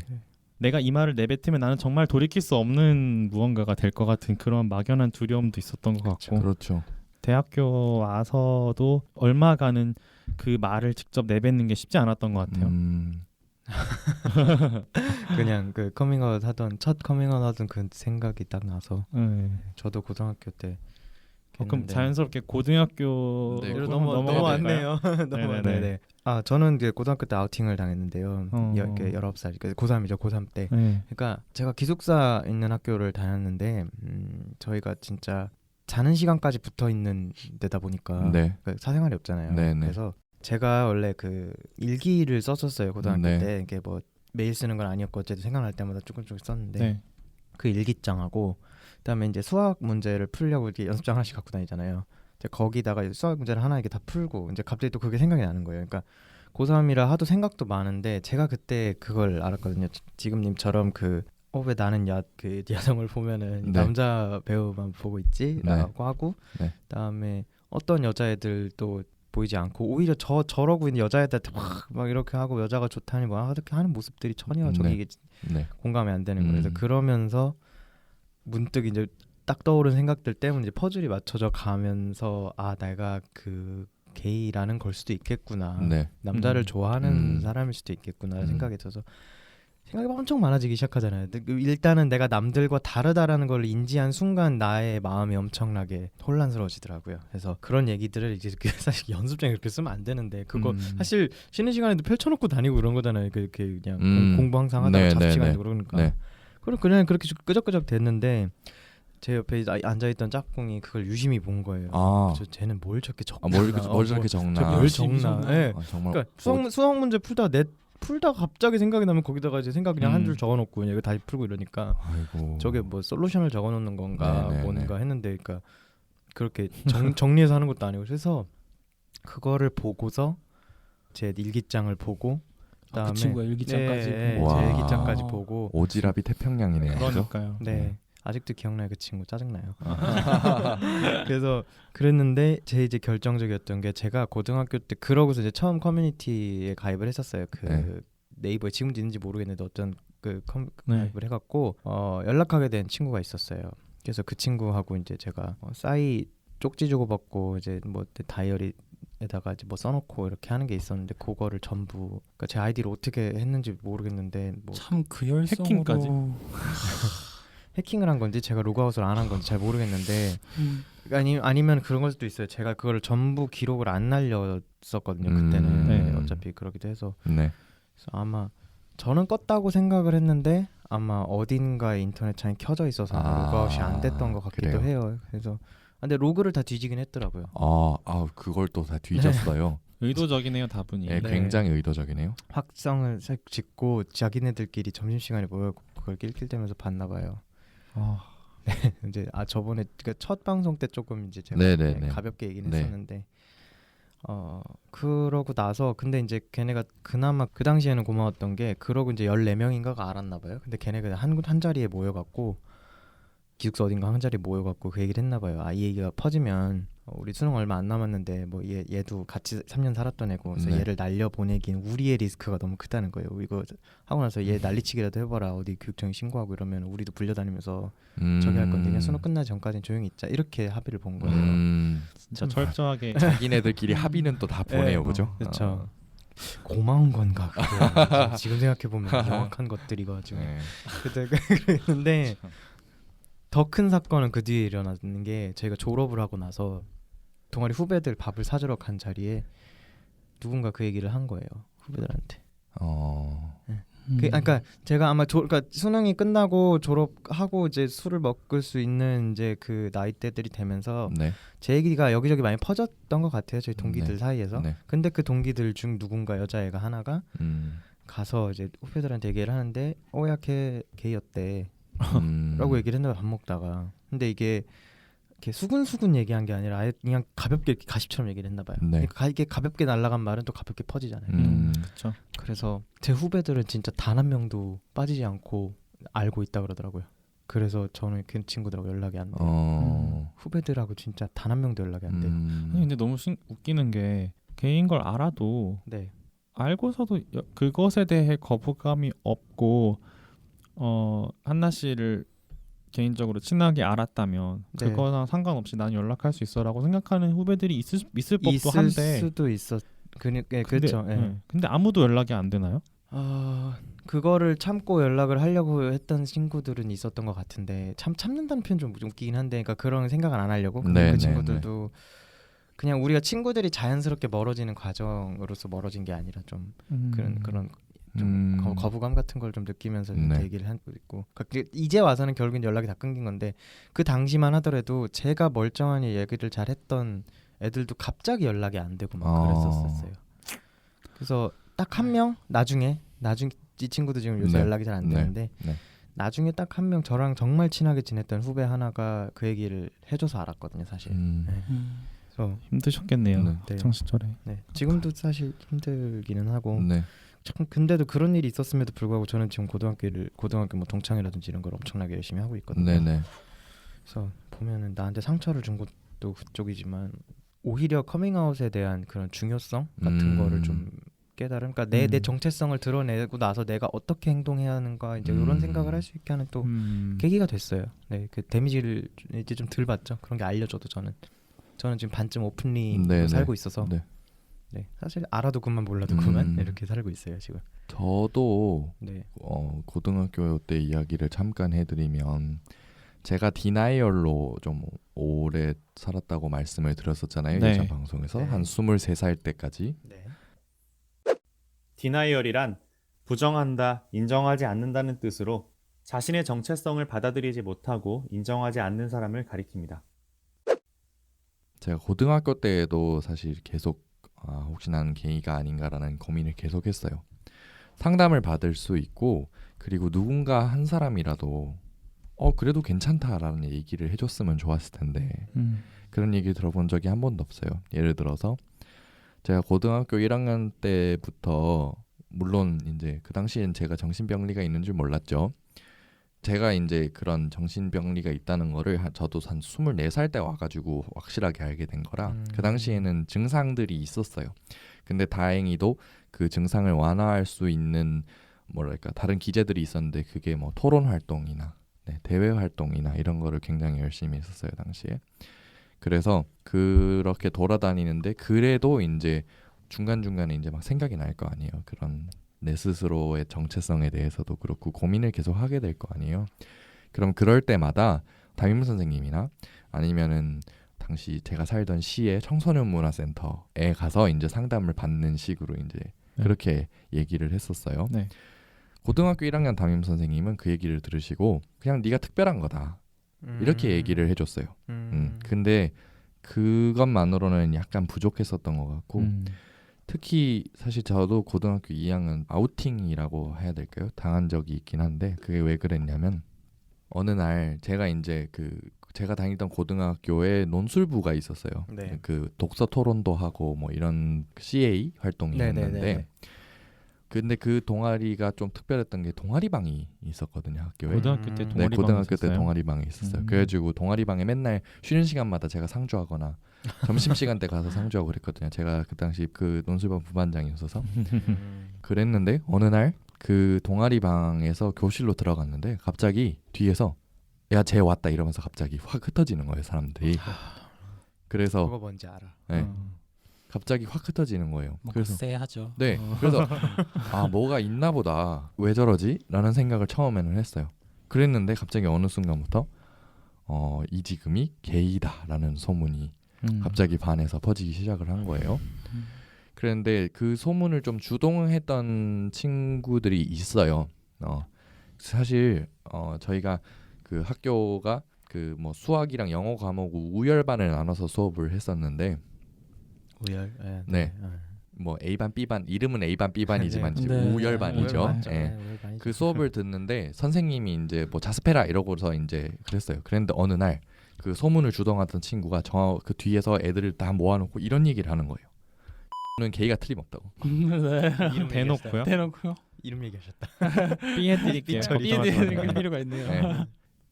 내가 이 말을 내뱉으면 나는 정말 돌이킬 수 없는 무언가가 될 것 같은 그런 막연한 두려움도 있었던 것 같고 그렇죠. 대학교 와서도 얼마간은 그 말을 직접 내뱉는 게 쉽지 않았던 것 같아요. 그냥 그 첫 커밍아웃 하던 그 생각이 딱 나서 저도 고등학교 때 그럼 자연스럽게 고등학교로 넘어왔네요. 네네. 저는 이제 고등학교 때 아우팅을 당했는데요. 19살, 고3이죠. 고3 때. 그러니까 제가 기숙사 있는 학교를 다녔는데 저희가 진짜 자는 시간까지 붙어 있는 데다 보니까 사생활이 없잖아요. 그래서 제가 원래 그 일기를 썼었어요. 고등학교 때. 이게 뭐 매일 쓰는 건 아니었고 어쨌든 생각날 때마다 조금씩 썼는데 그 일기장하고 그다음에 이제 수학 문제를 풀려고 이렇게 연습장 하나씩 갖고 다니잖아요. 거기다가 수학 문제를 하나 이렇게 다 풀고 이제 갑자기 또 그게 생각이 나는 거예요. 그러니까 고3이라 하도 생각도 많은데 제가 그때 그걸 알았거든요. 지금님처럼 왜 나는 그 야동을 보면은 남자 배우만 보고 있지라고 하고 그다음에 어떤 여자애들도 보이지 않고 오히려 저러고 있는 여자애들한테 막 이렇게 하고 여자가 좋다니 뭐 이렇게 하는 모습들이 전혀 저기 공감이 안 되는 거예요. 그래서 그러면서 문득 이제 딱 떠오른 생각들 때문에 이제 퍼즐이 맞춰져 가면서 내가 그 게이라는 걸 수도 있겠구나. 남자를 좋아하는 사람일 수도 있겠구나 생각이 들어서 생각이 엄청 많아지기 시작하잖아요. 일단은 내가 남들과 다르다라는 걸 인지한 순간 나의 마음이 엄청나게 혼란스러워지더라고요. 그래서 그런 얘기들을 이제 사실 연습장에 그렇게 쓰면 안 되는데 그거 사실 쉬는 시간에도 펼쳐놓고 다니고 그런 거잖아요. 그냥 공부 항상 하다가 잡시간도 그러니까 그냥 그렇게 끄적끄적 됐는데 제 옆에 앉아있던 짝꿍이 그걸 유심히 본 거예요. 그래서 쟤는 뭘 저렇게 적나? 뭘 저렇게 적나? 뭘 적나? 네. 정말. 그러니까 수학 문제 풀다 갑자기 생각이 나면 거기다가 이제 생각 그냥 한 줄 적어놓고 그냥 이거 다시 풀고 이러니까 아이고. 저게 뭐 솔루션을 적어놓는 건가 네네네. 뭔가 했는데 그러니까 그렇게 정리해서 하는 것도 아니고 그래서 그거를 보고서 제 일기장을 보고 그다음에 그 친구가 일기장까지 네, 와. 제 일기장까지 보고 오지랖이 태평양이네요. 그죠? 그러니까요. 네. 아직도 기억나요 그 친구 짜증나요. 그래서 그랬는데 제 이제 결정적이었던 게 제가 고등학교 때 그러고서 이제 처음 커뮤니티에 가입을 했었어요. 그 네. 네이버에 지금도 있는지 모르겠는데 어떤 네. 가입을 해갖고 연락하게 된 친구가 있었어요. 그래서 그 친구하고 이제 제가 싸이 쪽지 주고 받고 이제 뭐 다이어리에다가 이제 뭐 써놓고 이렇게 하는 게 있었는데 그거를 전부 그러니까 제 아이디로 어떻게 했는지 모르겠는데 뭐 참 그 열성으로 해킹까지? 해킹을 한 건지 제가 로그아웃을 안 한 건지 잘 모르겠는데 아니면 그런 걸 수도 있어요. 제가 그거를 전부 기록을 안 날렸었거든요. 그때는 네. 어차피 그러기도 해서 네. 그래서 아마 저는 껐다고 생각을 했는데 아마 어딘가에 인터넷 창이 켜져 있어서 로그아웃이 안 됐던 것 같기도 그래요? 해요. 그래서 근데 로그를 다 뒤지긴 했더라고요. 그걸 또 다 뒤졌어요. 의도적이네요 다분히. 네, 굉장히 의도적이네요. 확성을 색 짓고 자기네들끼리 점심시간에 모여 그걸 낄낄대면서 봤나 봐요. 이제 저번에 그러니까 첫 방송 때 조금 이제 제가 네네네. 가볍게 얘기는 네. 했었는데 그러고 나서 근데 이제 걔네가 그나마 그 당시에는 고마웠던 게 그러고 이제 14명인가가 알았나 봐요. 근데 걔네가 한 자리에 모여갖고 기숙사 어딘가 한 자리에 모여갖고 그 얘기를 했나 봐요. 이 얘기가 퍼지면 우리 수능 얼마 안 남았는데 뭐 얘도 같이 3년 살았던 애고 그래서 네. 얘를 날려보내긴 우리의 리스크가 너무 크다는 거예요. 이거 하고 나서 얘 난리치기라도 해봐라 어디 교육청에 신고하고 이러면 우리도 불려다니면서 저기 할 건데 그냥 수능 끝나기 전까지는 조용히 있자 이렇게 합의를 본 거예요. 진짜 철저하게 자기네들끼리 합의는 또 다 보내요, 네, 그죠? 그렇죠. 고마운 건가 그게 지금 생각해 보면 명확한 것들이가지고 네. 그때 그랬는데 더 큰 사건은 그 뒤에 일어났는 게 저희가 졸업을 하고 나서 동아리 후배들 밥을 사주러 간 자리에 누군가 그 얘기를 한 거예요 후배들한테. 그러니까 제가 아마 그러니까 수능이 끝나고 졸업하고 이제 술을 먹을 수 있는 이제 그 나이대들이 되면서 네. 제 얘기가 여기저기 많이 퍼졌던 것 같아요 저희 동기들 네. 사이에서. 네. 근데 그 동기들 중 누군가 여자애가 하나가 가서 이제 후배들한테 얘기를 하는데 야 걔 게이였대 라고 얘기를 했나 봐요 밥 먹다가. 근데 이게 이렇게 수근수근 얘기한 게 아니라 아예 그냥 가볍게 이렇게 가십처럼 얘기를 했나 봐요. 네. 그러니까 이게 가볍게 날아간 말은 또 가볍게 퍼지잖아요. 그렇죠. 그래서 제 후배들은 진짜 단 한 명도 빠지지 않고 알고 있다 그러더라고요. 그래서 저는 그 친구들하고 연락이 안 돼요. 후배들하고 진짜 단 한 명도 연락이 안 돼요. 아니, 근데 너무 웃기는 게 개인 걸 알아도 네. 알고서도 그것에 대해 거부감이 없고 한나 씨를 개인적으로 친하게 알았다면 네. 그거랑 상관없이 난 연락할 수 있어라고 생각하는 후배들이 있을 법도 있을 한데 수도 있었. 그렇죠. 네. 근데 아무도 연락이 안 되나요? 그거를 참고 연락을 하려고 했던 친구들은 있었던 것 같은데 참는다는 표현 좀 웃기긴 한데 그러니까 그런 생각은 안 하려고. 근데 그 친구들도 그냥 우리가 친구들이 자연스럽게 멀어지는 과정으로서 멀어진 게 아니라 좀 그런 좀 거부감 같은 걸 좀 느끼면서 네. 얘기를 하고 있고 그러니까 이제 와서는 결국엔 연락이 다 끊긴 건데 그 당시만 하더라도 제가 멀쩡하니 얘기를 잘했던 애들도 갑자기 연락이 안 되고 막 그랬었어요. 그래서 딱 한 명 나중에 이 친구도 지금 요새 네. 연락이 잘 안 되는데 네. 나중에 딱 한 명 저랑 정말 친하게 지냈던 후배 하나가 그 얘기를 해줘서 알았거든요 사실. 네. 그래서 힘드셨겠네요. 네. 학창시절에. 네. 지금도 사실 힘들기는 하고 네. 참 근데도 그런 일이 있었음에도 불구하고 저는 지금 고등학교 뭐 동창회라든지 이런 걸 엄청나게 열심히 하고 있거든요. 네네. 그래서 보면은 나한테 상처를 준 것도 그쪽이지만 오히려 커밍아웃에 대한 그런 중요성 같은 거를 좀 깨달은. 그러니까 내 정체성을 드러내고 나서 내가 어떻게 행동해야 하는가 이제 이런 생각을 할 수 있게 하는 또 계기가 됐어요. 네, 그 데미지를 이제 좀 덜 받죠. 그런 게 알려줘도 저는 지금 반쯤 오픈리 살고 있어서. 네, 사실 알아도 그만 몰라도 그만 이렇게 살고 있어요 지금. 저도 네. 고등학교 때 이야기를 잠깐 해드리면 제가 디나이얼로 좀 오래 살았다고 말씀을 드렸었잖아요. 네. 예전 방송에서 한 23살 때까지. 네. 디나이얼이란 부정한다, 인정하지 않는다는 뜻으로 자신의 정체성을 받아들이지 못하고 인정하지 않는 사람을 가리킵니다. 제가 고등학교 때에도 사실 계속 혹시 나는 게이가 아닌가라는 고민을 계속했어요. 상담을 받을 수 있고 그리고 누군가 한 사람이라도 그래도 괜찮다라는 얘기를 해줬으면 좋았을 텐데 그런 얘기 들어본 적이 한 번도 없어요. 예를 들어서 제가 고등학교 1학년 때부터 물론 이제 그 당시엔 제가 정신병리가 있는 줄 몰랐죠. 제가 이제 그런 정신병리가 있다는 거를 저도 한 24살 때 와가지고 확실하게 알게 된 거라 그 당시에는 증상들이 있었어요. 근데 다행히도 그 증상을 완화할 수 있는 뭐랄까 다른 기제들이 있었는데 그게 뭐 토론 활동이나 대외 활동이나 이런 거를 굉장히 열심히 했었어요 당시에. 그래서 그렇게 돌아다니는데 그래도 이제 중간중간에 이제 막 생각이 날 거 아니에요. 그런 내 스스로의 정체성에 대해서도 그렇고 고민을 계속 하게 될 거 아니에요. 그럼 그럴 때마다 담임 선생님이나 아니면은 당시 제가 살던 시의 청소년 문화센터에 가서 이제 상담을 받는 식으로 이제 그렇게 얘기를 했었어요. 네. 고등학교 1학년 담임 선생님은 그 얘기를 들으시고 그냥 네가 특별한 거다 이렇게 얘기를 해줬어요. 근데 그것만으로는 약간 부족했었던 것 같고 특히 사실 저도 고등학교 2학년 아우팅이라고 해야 될까요? 당한 적이 있긴 한데 그게 왜 그랬냐면 어느 날 제가 이제 제가 다니던 고등학교에 논술부가 있었어요. 네. 그 독서 토론도 하고 뭐 이런 CA 활동이 있는데 네네네. 근데 그 동아리가 좀 특별했던 게 동아리방이 있었거든요 학교에. 고등학교 때 동아리방 네, 고등학교 때 있었어요? 동아리방이 있었어요. 그래가지고 동아리방에 맨날 쉬는 시간마다 제가 상주하거나 점심시간 때 가서 상주하고 그랬거든요. 제가 그 당시 그 논술반 부반장이었어서 그랬는데 어느 날 그 동아리방에서 교실로 들어갔는데 갑자기 뒤에서 야 쟤 왔다 이러면서 갑자기 확 흩어지는 거예요 사람들이. 그래서 그거 뭔지 알아. 네, 갑자기 확 흩어지는 거예요. 뭔가 그래서 쎄하죠. 네, 그래서 뭐가 있나 보다. 왜 저러지? 라는 생각을 처음에는 했어요. 그랬는데 갑자기 어느 순간부터 이지금이 게이다라는 소문이 갑자기 반에서 퍼지기 시작을 한 거예요. 그런데 그 소문을 좀 주동했던 친구들이 있어요. 사실 저희가 그 학교가 그 뭐 수학이랑 영어 과목 우열반을 나눠서 수업을 했었는데 우열. 네. 뭐 A반, B반 이름은 A반, B반이지만 이제 네. 우열반이죠. 우열반이죠. 예. 네, 우열반이죠. 그 수업을 듣는데 선생님이 이제 뭐 자습해라 이러고서 이제 그랬어요. 그런데 어느 날 그 소문을 주동하던 친구가 저 그 뒤에서 애들을 다 모아놓고 이런 얘기를 하는 거예요. 는 게이가 틀림없다고. 네. 대놓고요? 대놓고요. 이름 얘기하셨다. 삐해드릴게요. 걱정하지 마세요. 삐 필요가 있네요. 네.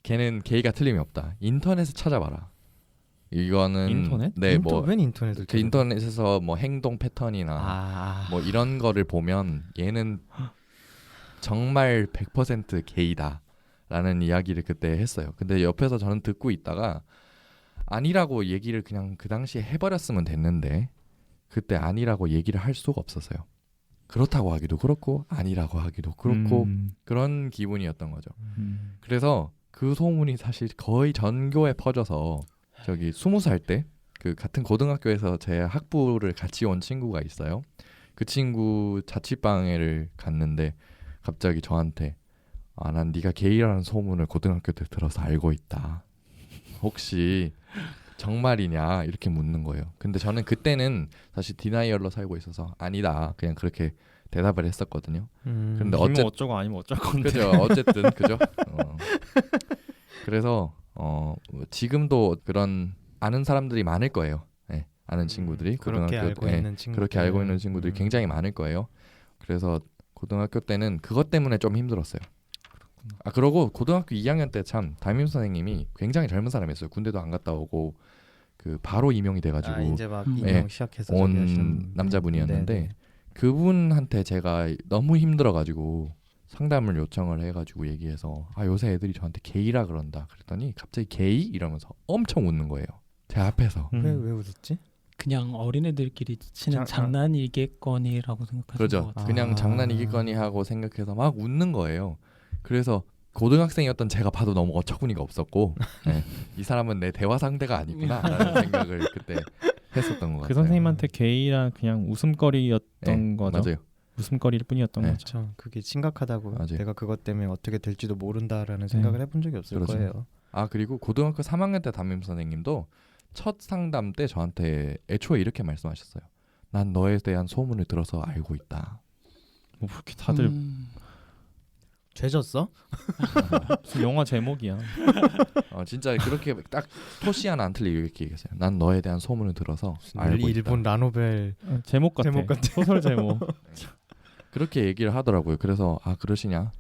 걔는 게이가 틀림이 없다. 인터넷에 찾아봐라. 이거는 인터넷? 네, 뭐 웬 인터넷을 그 인터넷에서 뭐 행동 패턴이나 뭐 이런 거를 보면 얘는 정말 100% 게이다라는 이야기를 그때 했어요. 근데 옆에서 저는 듣고 있다가 아니라고 얘기를 그냥 그 당시에 해버렸으면 됐는데 그때 아니라고 얘기를 할 수가 없었어요. 그렇다고 하기도 그렇고 아니라고 하기도 그렇고 그런 기분이었던 거죠. 그래서 그 소문이 사실 거의 전교에 퍼져서 저기 20살 때 그 같은 고등학교에서 제 학부를 같이 온 친구가 있어요. 그 친구 자취방에를 갔는데 갑자기 저한테 난 네가 게이라는 소문을 고등학교 때 들어서 알고 있다. 혹시 정말이냐 이렇게 묻는 거예요. 근데 저는 그때는 사실 디나이얼로 살고 있어서 아니다 그냥 그렇게 대답을 했었거든요. 근데 아니면 어쩌고 아니면 어쩔 건데. 그죠. 어쨌든 그죠. 그래서 지금도 그런 아는 사람들이 많을 거예요. 네, 아는 친구들이 그렇게 알고 있는 친구들. 그렇게 알고 있는 친구들이 굉장히 많을 거예요. 그래서 고등학교 때는 그것 때문에 좀 힘들었어요. 그러고 고등학교 2학년 때 참 담임 선생님이 굉장히 젊은 사람이었어요. 군대도 안 갔다 오고 그 바로 임용이 돼가지고 이제 막 임용 시작해서 온 남자분이었는데 네네. 그분한테 제가 너무 힘들어가지고 상담을 요청을 해가지고 얘기해서 요새 애들이 저한테 게이라 그런다 그랬더니 갑자기 게이? 이러면서 엄청 웃는 거예요. 제 앞에서. 왜 웃었지? 그냥 어린애들끼리 치는 장난이겠거니라고 생각하신 그렇죠. 것 같아요. 그냥 장난이겠거니 하고 생각해서 막 웃는 거예요. 그래서 고등학생이었던 제가 봐도 너무 어처구니가 없었고 네, 이 사람은 내 대화 상대가 아니구나 라는 생각을 그때 했었던 것 같아요. 그 선생님한테 게이란 그냥 웃음거리였던 거죠. 맞아요. 웃음거리일 뿐이었던 네. 거죠. 그렇죠. 그게 심각하다고 맞아요. 내가 그것 때문에 어떻게 될지도 모른다라는 생각을 해본 적이 없을 그렇죠. 거예요. 아 그리고 고등학교 3학년 때 담임 선생님도 첫 상담 때 저한테 애초에 이렇게 말씀하셨어요. 난 너에 대한 소문을 들어서 알고 있다. 뭐 그렇게 다들 죄졌어? 무슨 영화 제목이야. 진짜 그렇게 딱 토시 하나 안 틀리게 이렇게 얘기했어요. 난 너에 대한 소문을 들어서 알고 일본 있다. 라노벨 제목 같아. 제목 같아. 소설 제목. 그렇게 얘기를 하더라고요. 그래서 아 그러시냐?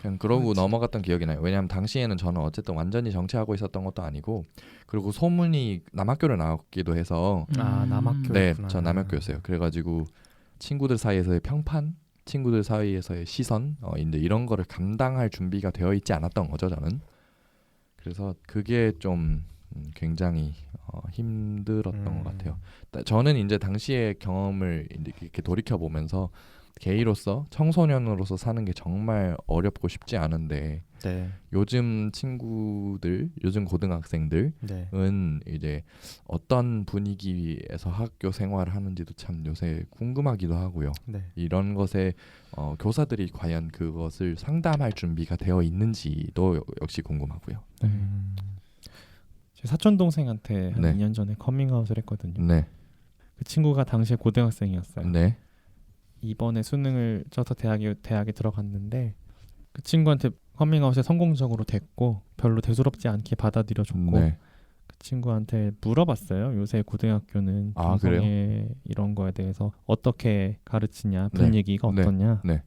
그냥 그러고 넘어갔던 기억이 나요. 왜냐하면 당시에는 저는 어쨌든 완전히 정치하고 있었던 것도 아니고 그리고 소문이 남학교를 나왔기도 해서 아 남학교. 네, 저 남학교였어요. 그래가지고 친구들 사이에서의 평판, 친구들 사이에서의 시선, 이제 이런 거를 감당할 준비가 되어 있지 않았던 거죠, 저는. 그래서 그게 좀 굉장히 힘들었던 것 같아요. 저는 이제 당시의 경험을 이렇게 돌이켜 보면서 게이로서 청소년으로서 사는 게 정말 어렵고 쉽지 않은데 네. 요즘 친구들, 요즘 고등학생들은 네. 이제 어떤 분위기에서 학교 생활을 하는지도 참 요새 궁금하기도 하고요. 네. 이런 것에 교사들이 과연 그것을 상담할 준비가 되어 있는지도 역시 궁금하고요. 제 사촌 동생한테 한 네. 2년 전에 커밍아웃을 했거든요. 네, 그 친구가 당시에 고등학생이었어요. 네, 이번에 수능을 쳐서 대학에 들어갔는데 그 친구한테 커밍아웃에 성공적으로 됐고 별로 대수롭지 않게 받아들여줬고 네. 그 친구한테 물어봤어요. 요새 고등학교는 아, 그래요? 동성애 이런 거에 대해서 어떻게 가르치냐, 네. 분위기가 네. 어떠냐 네.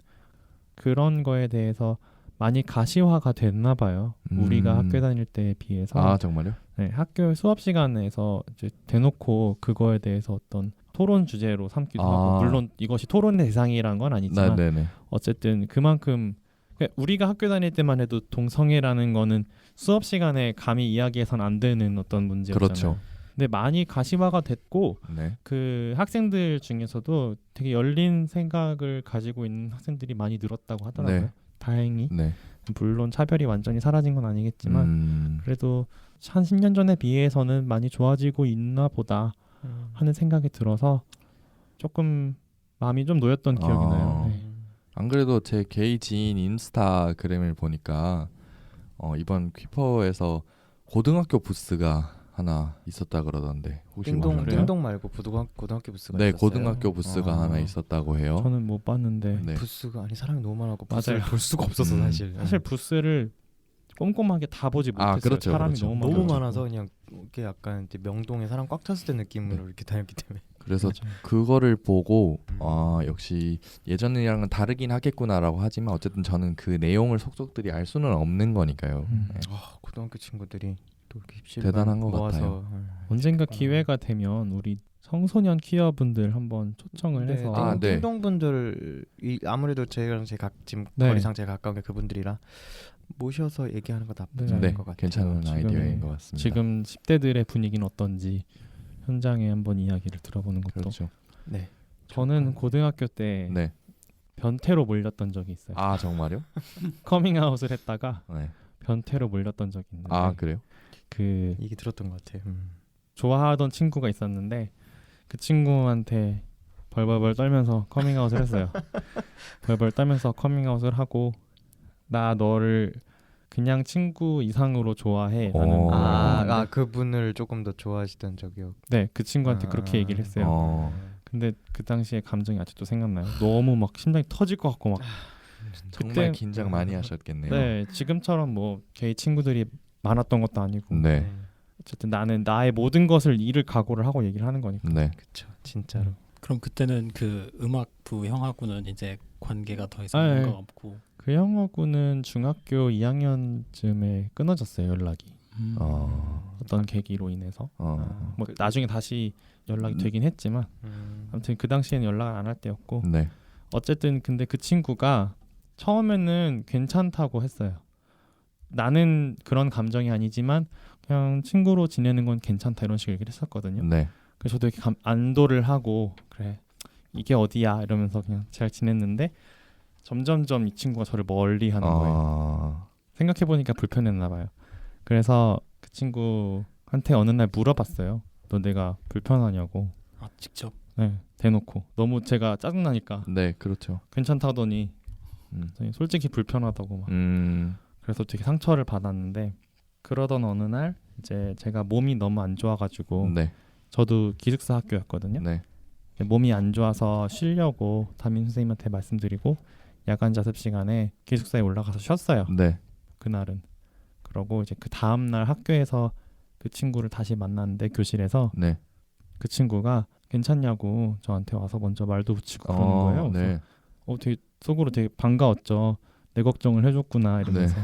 그런 거에 대해서 많이 가시화가 됐나 봐요. 우리가 학교 다닐 때에 비해서 아 정말요? 네, 학교 수업 시간에서 이제 대놓고 그거에 대해서 어떤 토론 주제로 삼기도 하고 물론 이것이 토론의 대상이란 건 아니지만 네, 네. 어쨌든 그만큼 그러니까 우리가 학교 다닐 때만 해도 동성애라는 거는 수업 시간에 감히 이야기해서는 안 되는 어떤 문제였잖아요. 그렇죠. 근데 많이 가시화가 됐고 네, 그 학생들 중에서도 되게 열린 생각을 가지고 있는 학생들이 많이 늘었다고 하더라고요. 네. 다행히 네. 물론 차별이 완전히 사라진 건 아니겠지만 그래도 한 10년 전에 비해서는 많이 좋아지고 있나 보다 하는 생각이 들어서 조금 마음이 좀 놓였던 기억이 나요. 네. 안 그래도 제 게이 지인 인스타그램을 보니까 이번 퀴퍼에서 고등학교 부스가 하나 있었다 그러던데 혹시 보셨나요? 띵동 말고 고등학교 부스가 네, 있었어요. 고등학교 부스가 하나 있었다고 해요. 저는 못 봤는데 네. 부스가 아니 사람이 너무 많아고 맞아요. 부스를 볼 수가 없어서 사실. 사실 부스를 꼼꼼하게 다 보지 못했어요. 그렇죠, 사람이 그렇죠. 너무 너무 많아서. 많아서 그냥 이게 약간 이제 명동에 사람 꽉 찼을 때 느낌으로 이렇게 다녔기 때문에. 그래서 맞아요. 그거를 보고 역시 예전이랑은 다르긴 하겠구나라고 하지만 어쨌든 저는 그 내용을 속속들이 알 수는 없는 거니까요. 네. 고등학교 친구들이 또 이렇게 대단한 것 모아서 언젠가 기회가 되면 우리 청소년 퀴어분들 한번 초청을 해서 네. 띵동분들 아무래도 저희랑 지금 네. 거리상 제일 가까운 게 그분들이라 모셔서 얘기하는 거 나쁘지 네. 않은 네, 것 같아요. 괜찮은 지금의- 아이디어인 것 같습니다. 지금 10대들의 분위기는 어떤지 현장에 한번 이야기를 들어보는 것도 그렇죠. 네. 저는 고등학교 때 네. 변태로 몰렸던 적이 있어요. 아 정말요? 커밍아웃을 했다가 네. 변태로 몰렸던 적이 있는데 아 그래요? 그 얘기 들었던 것 같아요. 좋아하던 친구가 있었는데 그 친구한테 벌벌벌 떨면서 커밍아웃을 했어요. 벌벌 떨면서 커밍아웃을 하고 나 너를 그냥 친구 이상으로 좋아해 라는 그분을 조금 더 좋아하시던 적이요. 네, 그 친구한테 그렇게 얘기를 했어요. 근데 그 당시에 감정이 아직도 생각나요. 너무 막 심장이 터질 것 같고 막 정말 그때- 긴장 많이 하셨겠네요. 네, 지금처럼 뭐 게이 친구들이 많았던 것도 아니고 네. 어쨌든 나는 나의 모든 것을 잃을 각오를 하고 얘기를 하는 거니까. 네. 그렇죠. 진짜로. 그럼 그때는 그 음악부 형하고는 이제 관계가 더 이상 아, 예. 뭔가 없고. 그 형하고는 중학교 2학년쯤에 끊어졌어요, 연락이. 어떤 계기로 인해서. 뭐 나중에 다시 연락이 되긴 했지만 아무튼 그 당시에는 연락을 안 할 때였고 네. 어쨌든 근데 그 친구가 처음에는 괜찮다고 했어요. 나는 그런 감정이 아니지만 그냥 친구로 지내는 건 괜찮다 이런 식으로 얘기를 했었거든요. 네. 그래서 저도 이렇게 안도를 하고 그래 이게 어디야 이러면서 그냥 잘 지냈는데 점점점 이 친구가 저를 멀리하는 거예요. 생각해보니까 불편했나 봐요. 그래서 그 친구한테 어느 날 물어봤어요. 너 내가 불편하냐고. 직접. 네, 대놓고 너무 제가 짜증나니까 네, 그렇죠. 괜찮다더니 음. 솔직히 불편하다고 막 그래서 되게 상처를 받았는데 그러던 어느 날 이제 제가 몸이 너무 안 좋아가지고 네, 저도 기숙사 학교였거든요. 네, 몸이 안 좋아서 쉬려고 담임 선생님한테 말씀드리고 야간 자습 시간에 기숙사에 올라가서 쉬었어요. 네, 그날은. 그러고 이제 그 다음 날 학교에서 그 친구를 다시 만났는데 교실에서 네. 그 친구가 괜찮냐고 저한테 와서 먼저 말도 붙이고 그러는 거예요. 네, 그래서 되게 속으로 되게 반가웠죠. 내 걱정을 해줬구나 이러면서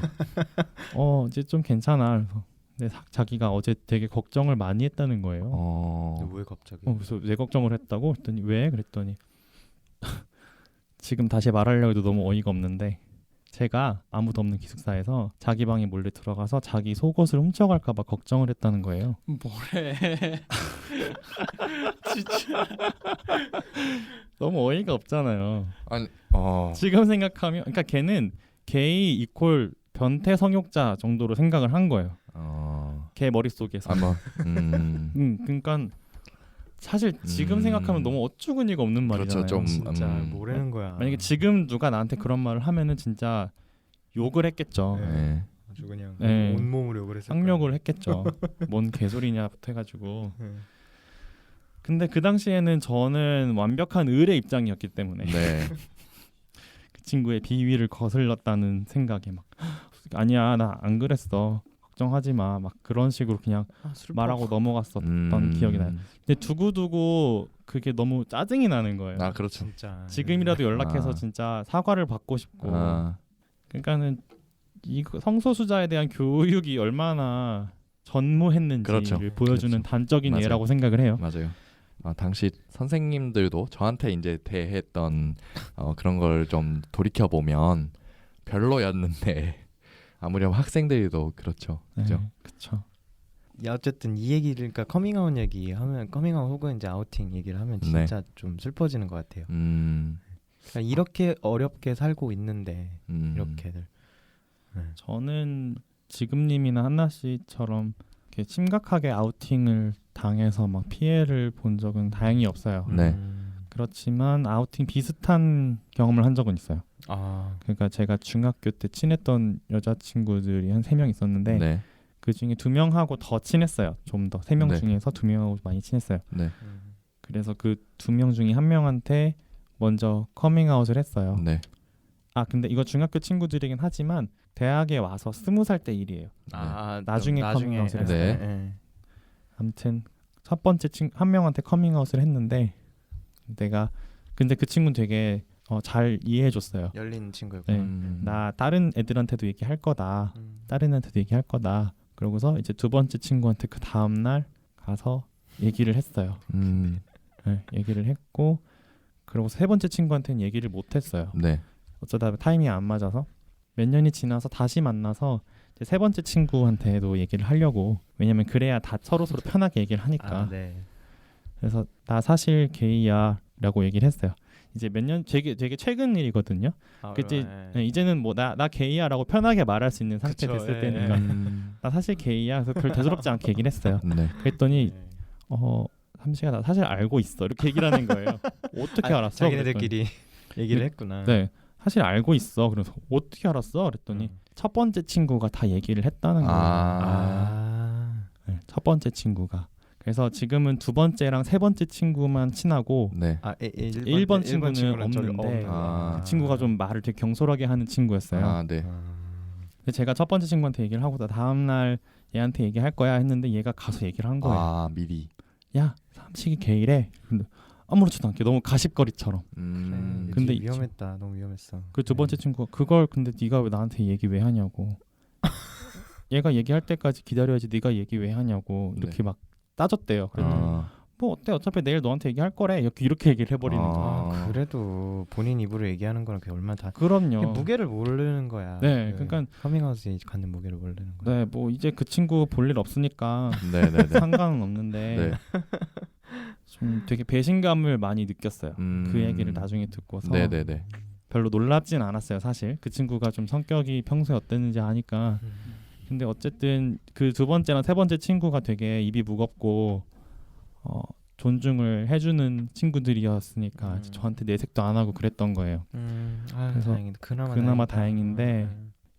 이제 좀 괜찮아. 그래서 근데 자기가 어제 되게 걱정을 많이 했다는 거예요. 왜 갑자기? 그래서 내 걱정을 했다고? 그랬더니 왜? 그랬더니 지금 다시 말하려고 해도 너무 어이가 없는데 제가 아무도 없는 기숙사에서 자기 방에 몰래 들어가서 자기 속옷을 훔쳐갈까 봐 걱정을 했다는 거예요. 뭐래? 진짜. 너무 어이가 없잖아요. 아니, 지금 생각하면 그러니까 걔는 게이 이퀄 변태 성욕자 정도로 생각을 한 거예요. 걔 머릿속에서. 아마, 그러니까 사실 지금 생각하면 너무 어처구니가 없는 말이잖아요. 그렇죠, 좀, 진짜 뭐라는 거야. 만약에 지금 누가 나한테 그런 말을 하면은 진짜 욕을 했겠죠. 네. 아주 그냥 네. 온몸으로 욕을 했을 쌍욕을 했겠죠. 뭔 개소리냐부터 해가지고. 거야. 근데 그 당시에는 저는 완벽한 을의 입장이었기 때문에 네. 그 친구의 비위를 거슬렀다는 생각에 막 아니야 나 안 그랬어 걱정하지 마 막 그런 식으로 그냥 말하고 넘어갔었던 기억이 나요. 근데 두고두고 그게 너무 짜증이 나는 거예요. 아, 그렇죠. 진짜. 지금이라도 연락해서 아. 진짜 사과를 받고 싶고. 아, 그러니까는 이 성소수자에 대한 교육이 얼마나 전무했는지를 그렇죠. 보여주는 그렇죠. 단적인 맞아요. 예라고 생각을 해요. 맞아요. 당시 선생님들도 저한테 이제 대했던 그런 걸 좀 돌이켜 보면 별로였는데 아무렴 학생들도 그렇죠. 그죠? 네, 그렇죠. 야, 어쨌든 이 얘기를 그러니까 커밍아웃 얘기하면 커밍아웃 혹은 이제 아우팅 얘기를 하면 진짜 좀 슬퍼지는 것 같아요. 그러니까 이렇게 어렵게 살고 있는데 이렇게들. 저는 지금님이나 한나 씨처럼 이렇게 심각하게 아우팅을 당해서 막 피해를 본 적은 다행히 없어요. 네. 그렇지만 아우팅 비슷한 경험을 한 적은 있어요. 아, 그러니까 제가 중학교 때 친했던 여자친구들이 한 3명 있었는데 네. 그 중에 2명하고 더 친했어요. 좀 더 3명 네. 중에서 2명하고 많이 친했어요. 네. 그래서 그 2명 중에 1명한테 먼저 커밍아웃을 했어요. 네. 아 근데 이거 중학교 친구들이긴 하지만 대학에 와서 20살 때 일이에요. 나중에 커밍아웃을 했어요. 네. 아무튼 첫 번째 한 명한테 커밍아웃을 했는데 근데 그 친구는 되게 잘 이해해줬어요. 열린 친구였구나. 네. 나 다른 애들한테도 얘기할 거다. 다른 애한테도 얘기할 거다. 그러고서 이제 두 번째 친구한테 그 다음 날 가서 얘기를 했어요. 네, 얘기를 했고 그리고 세 번째 친구한테는 얘기를 못 했어요. 네. 어쩌다 타이밍이 안 맞아서 몇 년이 지나서 다시 만나서 이제 세 번째 친구한테도 얘기를 하려고 왜냐면 그래야 다 서로 편하게 얘기를 하니까. 아, 네. 그래서 나 사실 게이야라고 얘기를 했어요. 이제 몇 년 되게 최근 일이거든요. 그치 네, 이제는 뭐 나 게이야라고 편하게 말할 수 있는 상태 그쵸, 됐을 예, 때니까 나 사실 게이야. 그래서 별 대수롭지 않게 얘기를 했어요. 네. 그랬더니 삼시가 나 사실 알고 있어 이렇게 얘기를 하는 거예요. 어떻게 알았어? 자기네들끼리 얘기를 했구나. 네, 사실 알고 있어. 그래서 어떻게 알았어? 그랬더니 첫 번째 친구가 다 얘기를 했다는 거예요. 네, 첫 번째 친구가. 그래서 지금은 두 번째랑 세 번째 친구만 친하고 네. 1번 친구는 없는데 그 친구가 좀 말을 되게 경솔하게 하는 친구였어요. 네. 근데 제가 첫 번째 친구한테 얘기를 하고 다음 날 얘한테 얘기할 거야 했는데 얘가 가서 얘기를 한 거예요. 미리. 야, 삼식이 게이래. 근데 아무렇지도 않게 너무 가십거리처럼. 근데 위험했다. 너무 위험했어. 그 두 번째 친구가 그걸 근데 네가 왜 나한테 얘기 왜 하냐고. 얘가 얘기할 때까지 기다려야지 네가 얘기 왜 하냐고 이렇게 막 따졌대요. 그랬더니 뭐 어때 어차피 내일 너한테 얘기할 거래 이렇게 얘기를 해버리는 거야. 그래도 본인 입으로 얘기하는 거랑 얼마나 다. 그럼요. 무게를 모르는 거야. 네, 그러니까 커밍아웃에 갖는 무게를 모르는 거야. 네, 뭐 이제 그 친구 볼 일 없으니까 네네네. 상관은 없는데 네. 좀 되게 배신감을 많이 느꼈어요. 그 얘기를 나중에 듣고서 네네네. 별로 놀랍진 않았어요. 사실 그 친구가 좀 성격이 평소에 어땠는지 아니까. 근데 어쨌든 그 두 번째랑 세 번째 친구가 되게 입이 무겁고 존중을 해주는 친구들이었으니까 음. 저한테 내색도 안 하고 그랬던 거예요. 그래서 다행이다. 그나마 다행인데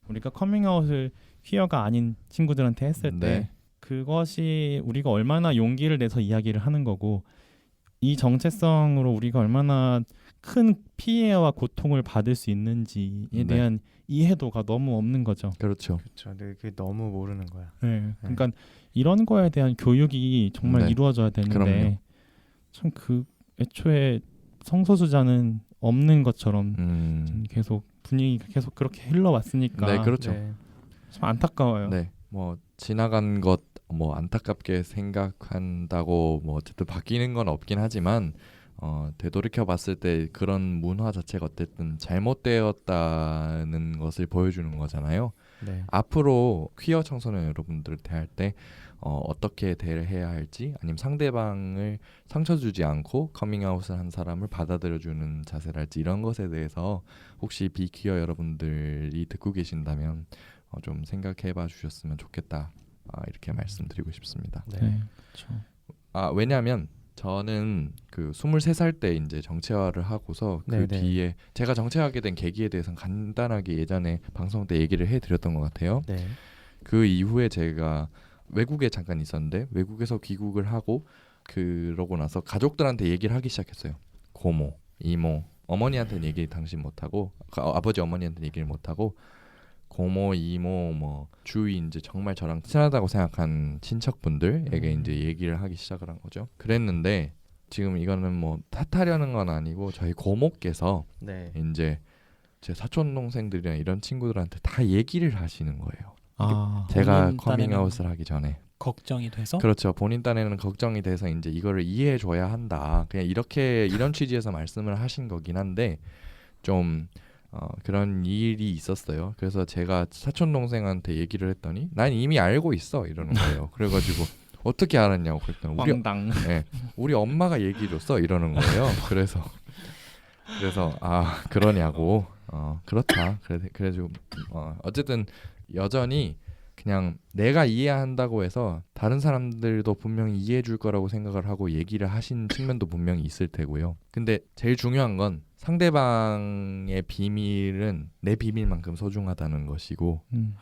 우리가 커밍아웃을 퀴어가 아닌 친구들한테 했을 네. 때 그것이 우리가 얼마나 용기를 내서 이야기를 하는 거고 이 정체성으로 우리가 얼마나 큰 피해와 고통을 받을 수 있는지에 네. 대한 이해도가 너무 없는 거죠. 그렇죠. 그렇죠. 근데 그게 너무 모르는 거야. 네. 그러니까 이런 거에 대한 교육이 정말 네. 이루어져야 되는데 그럼요. 참 그 애초에 성소수자는 없는 것처럼 계속 분위기가 계속 그렇게 흘러왔으니까 네, 그렇죠. 참 안타까워요. 네, 뭐 지나간 것 뭐 안타깝게 생각한다고 뭐 어쨌든 바뀌는 건 없긴 하지만 되돌이켜 봤을 때 그런 문화 자체가 어쨌든 잘못되었다는 것을 보여주는 거잖아요. 네. 앞으로 퀴어 청소년 여러분들 대할 때 어떻게 대해야 할지 아니면 상대방을 상처 주지 않고 커밍아웃을 한 사람을 받아들여주는 자세랄지 이런 것에 대해서 혹시 비퀴어 여러분들이 듣고 계신다면 좀 생각해봐 주셨으면 좋겠다. 이렇게 말씀드리고 싶습니다. 네. 네, 그렇죠. 왜냐하면 저는 그 23살 때 이제 정체화를 하고서 그 네네. 뒤에 제가 정체하게 된 계기에 대해서는 간단하게 예전에 방송 때 얘기를 해드렸던 것 같아요. 네. 그 이후에 제가 외국에 잠깐 있었는데 외국에서 귀국을 하고 그러고 나서 가족들한테 얘기를 하기 시작했어요. 고모, 이모, 어머니한테는 얘기 당신 못하고 아버지 어머니한테는 얘기를 못하고 고모, 이모, 뭐 주위 이제 정말 저랑 친하다고 생각한 친척분들에게 이제 얘기를 하기 시작을 한 거죠. 그랬는데 지금 이거는 뭐 탓하려는 건 아니고 저희 고모께서 네. 이제 제 사촌 동생들이나 이런 친구들한테 다 얘기를 하시는 거예요. 아, 제가 본인 딴에는 커밍아웃을 하기 전에. 걱정이 돼서 그렇죠. 본인 딴에는 걱정이 돼서 이제 이거를 이해해 줘야 한다. 그냥 이런 취지에서 말씀을 하신 거긴 한데 좀 그런 일이 있었어요. 그래서 제가 사촌 동생한테 얘기를 했더니 난 이미 알고 있어 이러는 거예요. 그래가지고 어떻게 알았냐고 그랬더니 황당. 우리 엄마가 얘기해줬어 이러는 거예요. 그래서 그러냐고 그렇다. 그래가지고 어쨌든 여전히 그냥 내가 이해한다고 해서 다른 사람들도 분명히 이해해 줄 거라고 생각을 하고 얘기를 하신 측면도 분명히 있을 테고요. 근데 제일 중요한 건 상대방의 비밀은 내 비밀만큼 소중하다는 것이고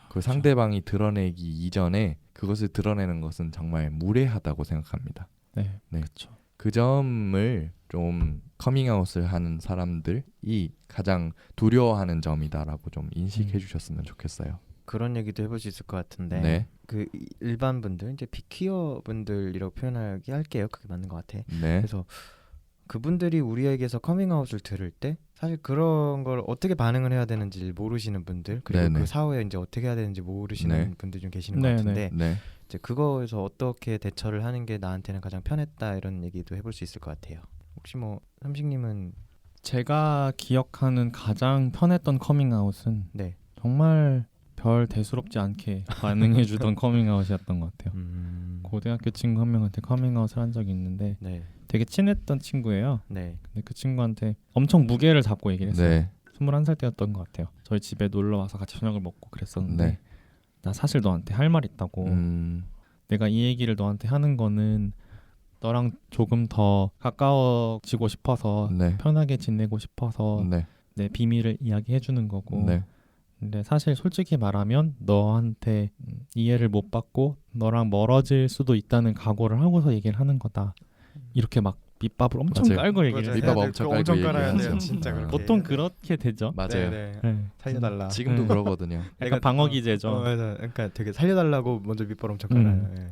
그 상대방이 드러내기 이전에 그것을 드러내는 것은 정말 무례하다고 생각합니다. 네, 네. 그렇죠. 그 점을 좀 커밍아웃을 하는 사람들이 가장 두려워하는 점이다라고 좀 인식해 주셨으면 좋겠어요. 그런 얘기도 해볼 수 있을 것 같은데 네. 그 일반 분들 이제 비퀴어 분들이라고 표현하기 할게요. 그게 맞는 것 같아. 네. 그래서 그분들이 우리에게서 커밍아웃을 들을 때 사실 그런 걸 어떻게 반응을 해야 되는지 모르시는 분들 그리고 네네. 그 사후에 이제 어떻게 해야 되는지 모르시는 네. 분들 좀 계시는 것 네네. 같은데 네. 이제 그거에서 어떻게 대처를 하는 게 나한테는 가장 편했다 이런 얘기도 해볼 수 있을 것 같아요. 혹시 뭐 삼식님은 제가 기억하는 가장 편했던 커밍아웃은 네. 정말 별 대수롭지 않게 반응해주던 커밍아웃이었던 것 같아요. 고등학교 친구 한 명한테 커밍아웃을 한 적이 있는데 네. 되게 친했던 친구예요. 네. 근데 그 친구한테 엄청 무게를 잡고 얘기를 했어요. 네. 21살 때였던 것 같아요. 저희 집에 놀러 와서 같이 저녁을 먹고 그랬었는데 네. 나 사실 너한테 할 말 있다고. 내가 이 얘기를 너한테 하는 거는 너랑 조금 더 가까워지고 싶어서 네. 편하게 지내고 싶어서 네. 내 비밀을 이야기해 주는 거고 네. 근데 사실 솔직히 말하면 너한테 이해를 못 받고 너랑 멀어질 수도 있다는 각오를 하고서 얘기를 하는 거다. 이렇게 막 밑밥을 엄청 맞아요. 깔고 얘기를 맞아요. 해요. 밑밥 해야 엄청 돼. 깔고 깔아야 돼요. 얘기하죠. 진짜 그렇게. 보통 그렇게 되죠. 맞아요. 네. 네. 살려달라. 지금도 네. 그러거든요. 약간 방어 기제죠. 맞아. 그러니까 되게 살려달라고 먼저 밑밥 엄청 음. 깔아요. 네.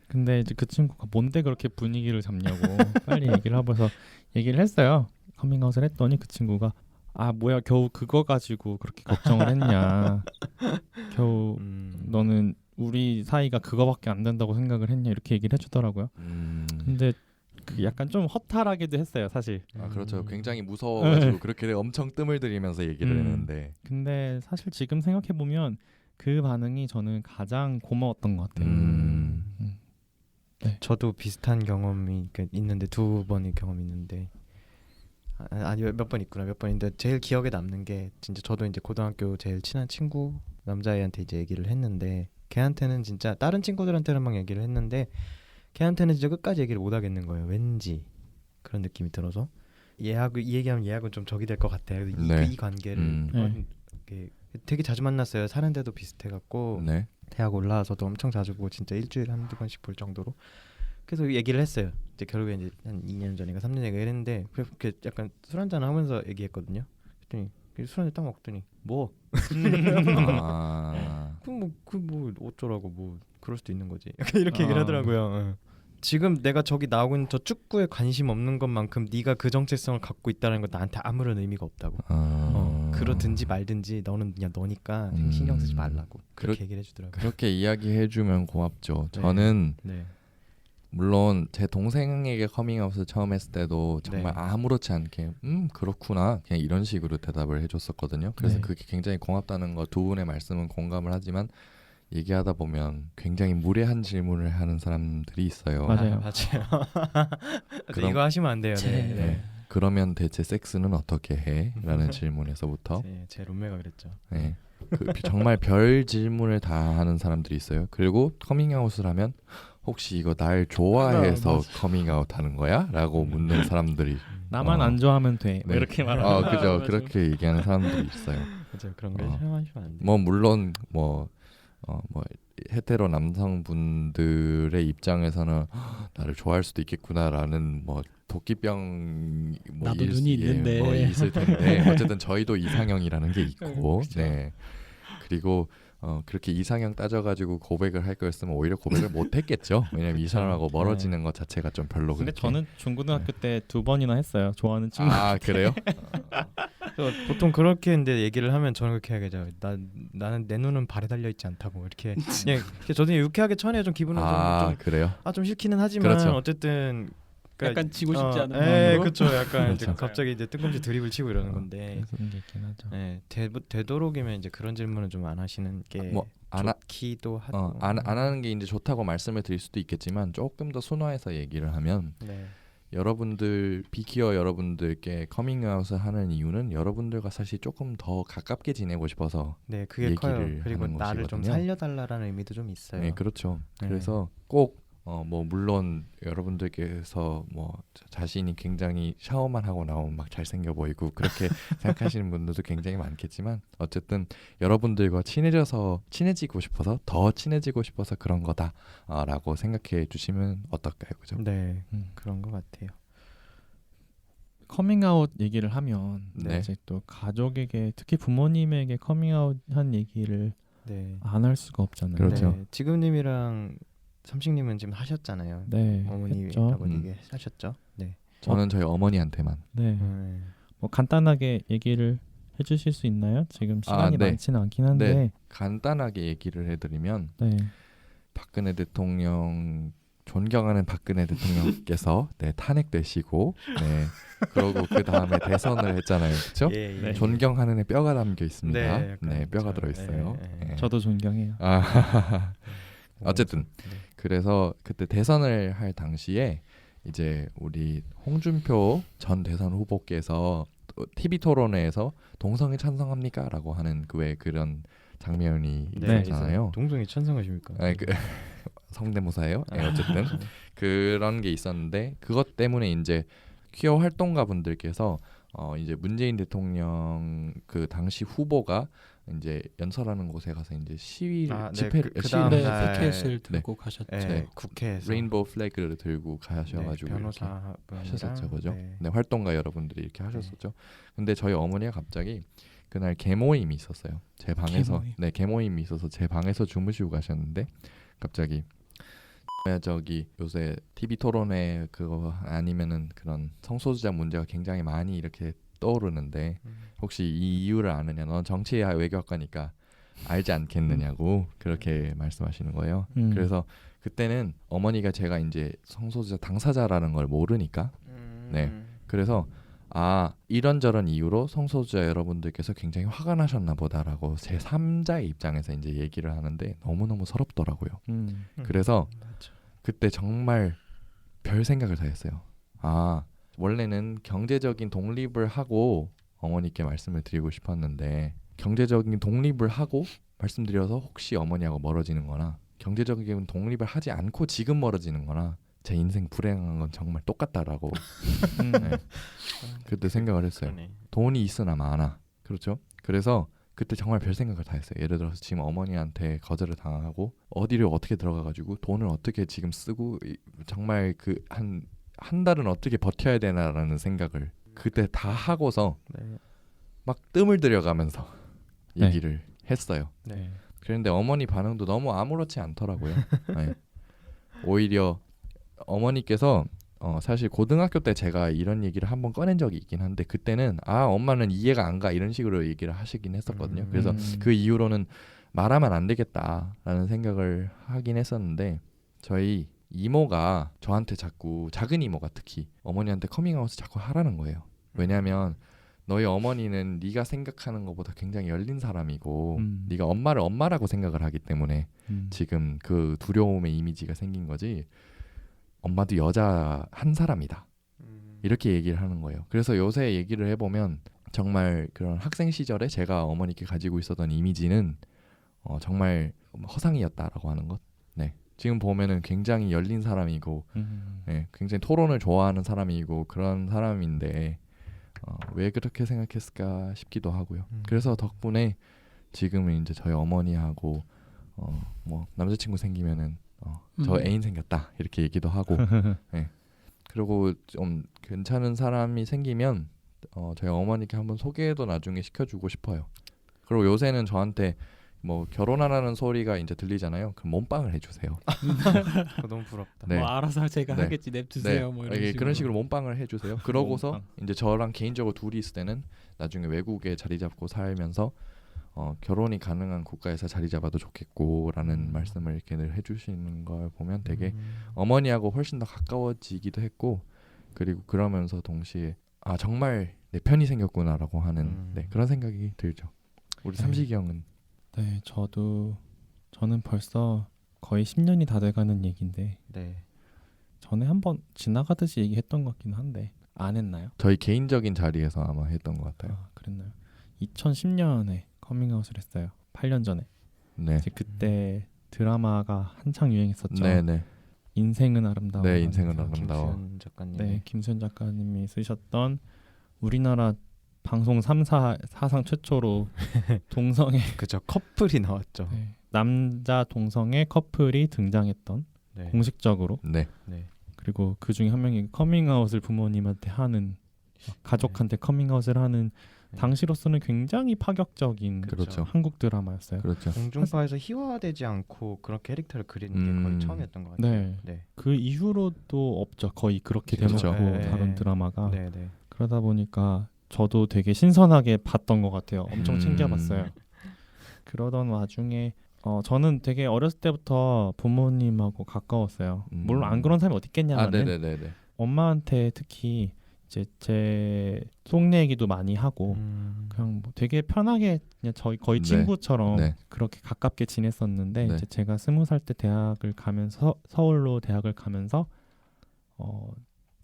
근데 이제 그 친구가 뭔데 그렇게 분위기를 잡냐고 빨리 얘기를 하면서 얘기를 했어요. 커밍아웃을 했더니 그 친구가 뭐야 겨우 그거 가지고 그렇게 걱정을 했냐. 겨우 너는 우리 사이가 그거밖에 안 된다고 생각을 했냐 이렇게 얘기를 해주더라고요. 근데 그 약간 좀 허탈하기도 했어요 사실. 그렇죠. 굉장히 무서워가지고 그렇게 엄청 뜸을 들이면서 얘기를 음. 했는데 근데 사실 지금 생각해 보면 그 반응이 저는 가장 고마웠던 것 같아요. 네. 저도 비슷한 경험이 있는데 두 번의 경험이 있는데 아니 몇 번 있구나 몇 번인데 제일 기억에 남는 게 진짜 저도 이제 고등학교 제일 친한 친구 남자애한테 이제 얘기를 했는데 걔한테는 진짜 다른 친구들한테는 막 얘기를 했는데 걔한테는 진짜 끝까지 얘기를 못 하겠는 거예요. 왠지 그런 느낌이 들어서 얘하고 이 얘기하면 얘하고 좀 적이 될 것 같아. 그래서 네. 이 관계를 네. 이렇게 되게 자주 만났어요. 사는 데도 비슷해갖고 네. 대학 올라와서도 엄청 자주 보고 진짜 일주일에 한두 번씩 볼 정도로. 그래서 얘기를 했어요. 이제 결국에 이제 한 2년 전인가 3년 전인가 이랬는데 그렇게 약간 술 한잔 하면서 얘기했거든요. 그랬더니 술 한잔 딱 먹더니 뭐 아. 뭐 어쩌라고 뭐 그럴 수도 있는 거지. 약간 이렇게 얘기를 아. 하더라고요. 어. 지금 내가 저기 나오고 있는 저 축구에 관심 없는 것만큼 네가 그 정체성을 갖고 있다는 건 나한테 아무런 의미가 없다고. 그러든지 말든지 너는 그냥 너니까 신경 쓰지 말라고 그렇게 얘기를 해주더라고요. 그렇게 이야기해주면 고맙죠. 네. 저는 네. 물론 제 동생에게 커밍아웃을 처음 했을 때도 정말 네. 아무렇지 않게 그렇구나 그냥 이런 식으로 대답을 해줬었거든요. 그래서 네. 그게 굉장히 고맙다는 거 두 분의 말씀은 공감을 하지만 얘기하다 보면 굉장히 무례한 질문을 하는 사람들이 있어요. 맞아요. 맞아요. 그럼- 이거 하시면 안 돼요. 제- 네. 네. 그러면 대체 섹스는 어떻게 해? 라는 질문에서부터 제 룸메가 그랬죠. 네. 정말 별 질문을 다 하는 사람들이 있어요. 그리고 커밍아웃을 하면 혹시 이거 날 좋아해서 커밍아웃 하는 거야? 라고 묻는 사람들이 나만 안 좋아하면 돼. 뭐 네. 이렇게 말하는. 그죠. 맞아. 그렇게 얘기하는 사람들이 있어요. 맞아요. 그런 거 어. 사용하시면 안 돼요. 뭐 물론 뭐 헤테로 남성분들의 입장에서는 나를 좋아할 수도 있겠구나라는 뭐 도끼병 뭐 나도 눈이 있는데. 뭐 있을 텐데 어쨌든 저희도 이상형이라는 게 있고 그쵸. 네 그리고 그렇게 이상형 따져가지고 고백을 할 거였으면 오히려 고백을 못 했겠죠. 왜냐면 이 사람하고 멀어지는 것 자체가 좀 별로. 근데 그렇게. 저는 중고등학교 때 2번이나 했어요. 좋아하는 친구. 아 그래요? 그래서 보통 그렇게 근데 얘기를 하면 저는 그렇게 하겠죠. 나는 내 눈은 발에 달려 있지 않다고 이렇게 그냥 저도 유쾌하게 쳐내요. 좀 기분은 그래요? 좀 싫기는 하지만 그렇죠. 어쨌든 약간 지고 싶지 않은 예, 마음으로. 그렇죠. 약간 이제 그렇죠. 갑자기 이제 뜬금없이 드립을 치고 이러는 건데. 그런 게 있긴 하죠. 예, 되도록이면 이제 그런 질문은 좀 안 하시는 게 뭐 안 좋기도 하고. 안 하는 게 이제 좋다고 말씀을 드릴 수도 있겠지만 조금 더 순화해서 얘기를 하면 네. 여러분들 비키어 여러분들께 커밍아웃을 하는 이유는 여러분들과 사실 조금 더 가깝게 지내고 싶어서 네, 그게 커요. 얘기를 그리고 하는 나를 좀 것이거든요. 살려달라라는 의미도 좀 있어요. 네, 그렇죠. 네. 그래서 꼭 뭐 물론 여러분들께서 뭐 자신이 굉장히 샤워만 하고 나오면 막 잘생겨 보이고 그렇게 생각하시는 분들도 굉장히 많겠지만 어쨌든 여러분들과 친해지고 싶어서 더 친해지고 싶어서 그런 거다라고 생각해 주시면 어떨까요, 그죠? 네, 음. 그런 것 같아요. 커밍아웃 얘기를 하면 네. 이제 또 가족에게 특히 부모님에게 커밍아웃한 얘기를 네. 안 할 수가 없잖아요. 그렇죠. 네, 지금님이랑 삼식님은 지금 하셨잖아요. 네, 어머니라고 했죠. 얘기하셨죠. 네. 저는 저희 어머니한테만 네. 네. 뭐 간단하게 얘기를 해주실 수 있나요? 지금 시간이 네. 많지는 않긴 한데. 네. 간단하게 얘기를 해드리면 네. 박근혜 대통령 존경하는 박근혜 대통령께서 네, 탄핵되시고 네 그러고 그 다음에 대선을 했잖아요, 그렇죠? 예, 예. 네. 존경하는 애 뼈가 담겨 있습니다. 네, 네, 약간 뼈가 저- 들어 있어요. 예, 예. 저도 존경해요. 어쨌든 네. 그래서 그때 대선을 할 당시에 이제 우리 홍준표 전 대선 후보께서 TV 토론회에서 동성애 찬성합니까?라고 하는 그 왜 그런 장면이 네. 있었잖아요. 동성애 찬성하십니까? 아니, 성대모사예요. 네, 어쨌든 그런 게 있었는데 그것 때문에 이제 퀴어 활동가 분들께서 이제 문재인 대통령 그 당시 후보가 이제 연설하는 곳에 가서 이제 집회를 그 시위를 다음 네, 날- 피켓을 들고 가셨죠. 네, 네. 국회에서 레인보우 플래그를 들고 가셔가지고 네, 이렇게 변호사 하셨었죠, 그죠? 네. 네, 활동가 여러분들이 이렇게 하셨었죠. 근데 저희 어머니가 갑자기 그날 개모임이 있었어요. 제 방에서 개모임. 네 개모임이 있어서 제 방에서 주무시고 가셨는데 갑자기 저기 요새 TV 토론회 그거 아니면은 그런 성소수자 문제가 굉장히 많이 이렇게 떠오르는데 혹시 이 이유를 아느냐? 넌 정치 외교학과니까 알지 않겠느냐고 그렇게 말씀하시는 거예요. 그래서 그때는 어머니가 제가 이제 성소수자 당사자라는 걸 모르니까 네. 그래서 이런저런 이유로 성소수자 여러분들께서 굉장히 화가 나셨나 보다라고 제 3자의 입장에서 이제 얘기를 하는데 너무너무 서럽더라고요. 그래서 맞죠. 그때 정말 별 생각을 다 했어요. 원래는 경제적인 독립을 하고 어머니께 말씀을 드리고 싶었는데 경제적인 독립을 하고 말씀드려서 혹시 어머니하고 멀어지는 거나 경제적인 독립을 하지 않고 지금 멀어지는 거나 제 인생 불행한 건 정말 똑같다라고 네. 그때 생각을 했어요. 그러네. 돈이 있으나 마나. 그렇죠? 그래서 그때 정말 별 생각을 다 했어요. 예를 들어서 지금 어머니한테 거절을 당하고 어디를 어떻게 들어가가지고 돈을 어떻게 지금 쓰고 정말 그 한 달은 어떻게 버텨야 되나라는 생각을 그때 다 하고서 네. 막 뜸을 들여가면서 네. 얘기를 했어요. 네. 그런데 어머니 반응도 너무 아무렇지 않더라고요. 네. 오히려 어머니께서 사실 고등학교 때 제가 이런 얘기를 한번 꺼낸 적이 있긴 한데 그때는 엄마는 이해가 안 가 이런 식으로 얘기를 하시긴 했었거든요. 그래서 그 이후로는 말하면 안 되겠다라는 생각을 하긴 했었는데 저희 이모가 저한테 자꾸 작은 이모가 특히 어머니한테 커밍아웃을 자꾸 하라는 거예요. 왜냐하면 너희 어머니는 네가 생각하는 것보다 굉장히 열린 사람이고 네가 엄마를 엄마라고 생각을 하기 때문에 지금 그 두려움의 이미지가 생긴 거지 엄마도 여자 한 사람이다 이렇게 얘기를 하는 거예요. 그래서 요새 얘기를 해보면 정말 그런 학생 시절에 제가 어머니께 가지고 있었던 이미지는 정말 허상이었다라고 하는 것. 네. 지금 보면은 굉장히 열린 사람이고 네, 굉장히 토론을 좋아하는 사람이고 그런 사람인데 왜 그렇게 생각했을까 싶기도 하고요. 그래서 덕분에 지금은 이제 저희 어머니하고 뭐 남자친구 생기면은 저 애인 생겼다 이렇게 얘기도 하고 네. 그리고 좀 괜찮은 사람이 생기면 저희 어머니께 한번 소개도 나중에 시켜주고 싶어요. 그리고 요새는 저한테 뭐 결혼하라는 소리가 이제 들리잖아요. 그럼 몸빵을 해주세요. 너무 부럽다. 네. 뭐 알아서 제가 네. 하겠지 냅두세요. 네. 뭐 이런 예, 식으로. 그런 식으로 몸빵을 해주세요. 그러고서 몸빵. 이제 저랑 개인적으로 둘이 있을 때는 나중에 외국에 자리 잡고 살면서 결혼이 가능한 국가에서 자리 잡아도 좋겠고라는 말씀을 이렇게 늘 해주시는 걸 보면 되게 어머니하고 훨씬 더 가까워지기도 했고 그리고 그러면서 동시에 정말 내 편이 생겼구나라고 하는 네, 그런 생각이 들죠. 우리 삼식이 형은 네, 저는 벌써 거의 10년이 다 돼가는 얘기인데 네. 전에 한번 지나가듯이 얘기했던 것 같긴 한데 안 했나요? 저희 개인적인 자리에서 아마 했던 것 같아요. 그랬나요? 2010년에 커밍아웃을 했어요. 8년 전에. 네, 이제 그때 드라마가 한창 유행했었죠. 네. 인생은 아름다워. 네, 인생은 아름다워. 김수현 작가님. 네, 김수현 작가님이 쓰셨던 우리나라 방송 3사 사상 최초로 동성애 그죠. 커플이 나왔죠. 네, 남자 동성애 커플이 등장했던 네. 공식적으로 네, 네. 그리고 그 중에 한 명이 커밍아웃을 부모님한테 하는 가족한테 커밍아웃을 하는 네. 당시로서는 굉장히 파격적인 그렇죠. 한국 드라마였어요. 그렇죠. 공중파에서 희화되지 않고 그런 캐릭터를 그리는 게 거의 처음이었던 것 같아요. 네. 네. 그 이후로도 없죠. 거의 그렇게 그렇죠. 대놓고 네. 다룬 드라마가. 네, 네. 그러다 보니까 저도 되게 신선하게 봤던 것 같아요. 엄청 챙겨봤어요. 그러던 와중에 저는 되게 어렸을 때부터 부모님하고 가까웠어요. 물론 안 그런 사람이 어디 있겠냐면은 네네네. 엄마한테 특히 이제 제 속 얘기도 많이 하고 그냥 뭐 되게 편하게 그냥 저희 거의 네. 친구처럼 네. 그렇게 가깝게 지냈었는데 네. 이제 제가 20살 때 대학을 가면서 서울로 대학을 가면서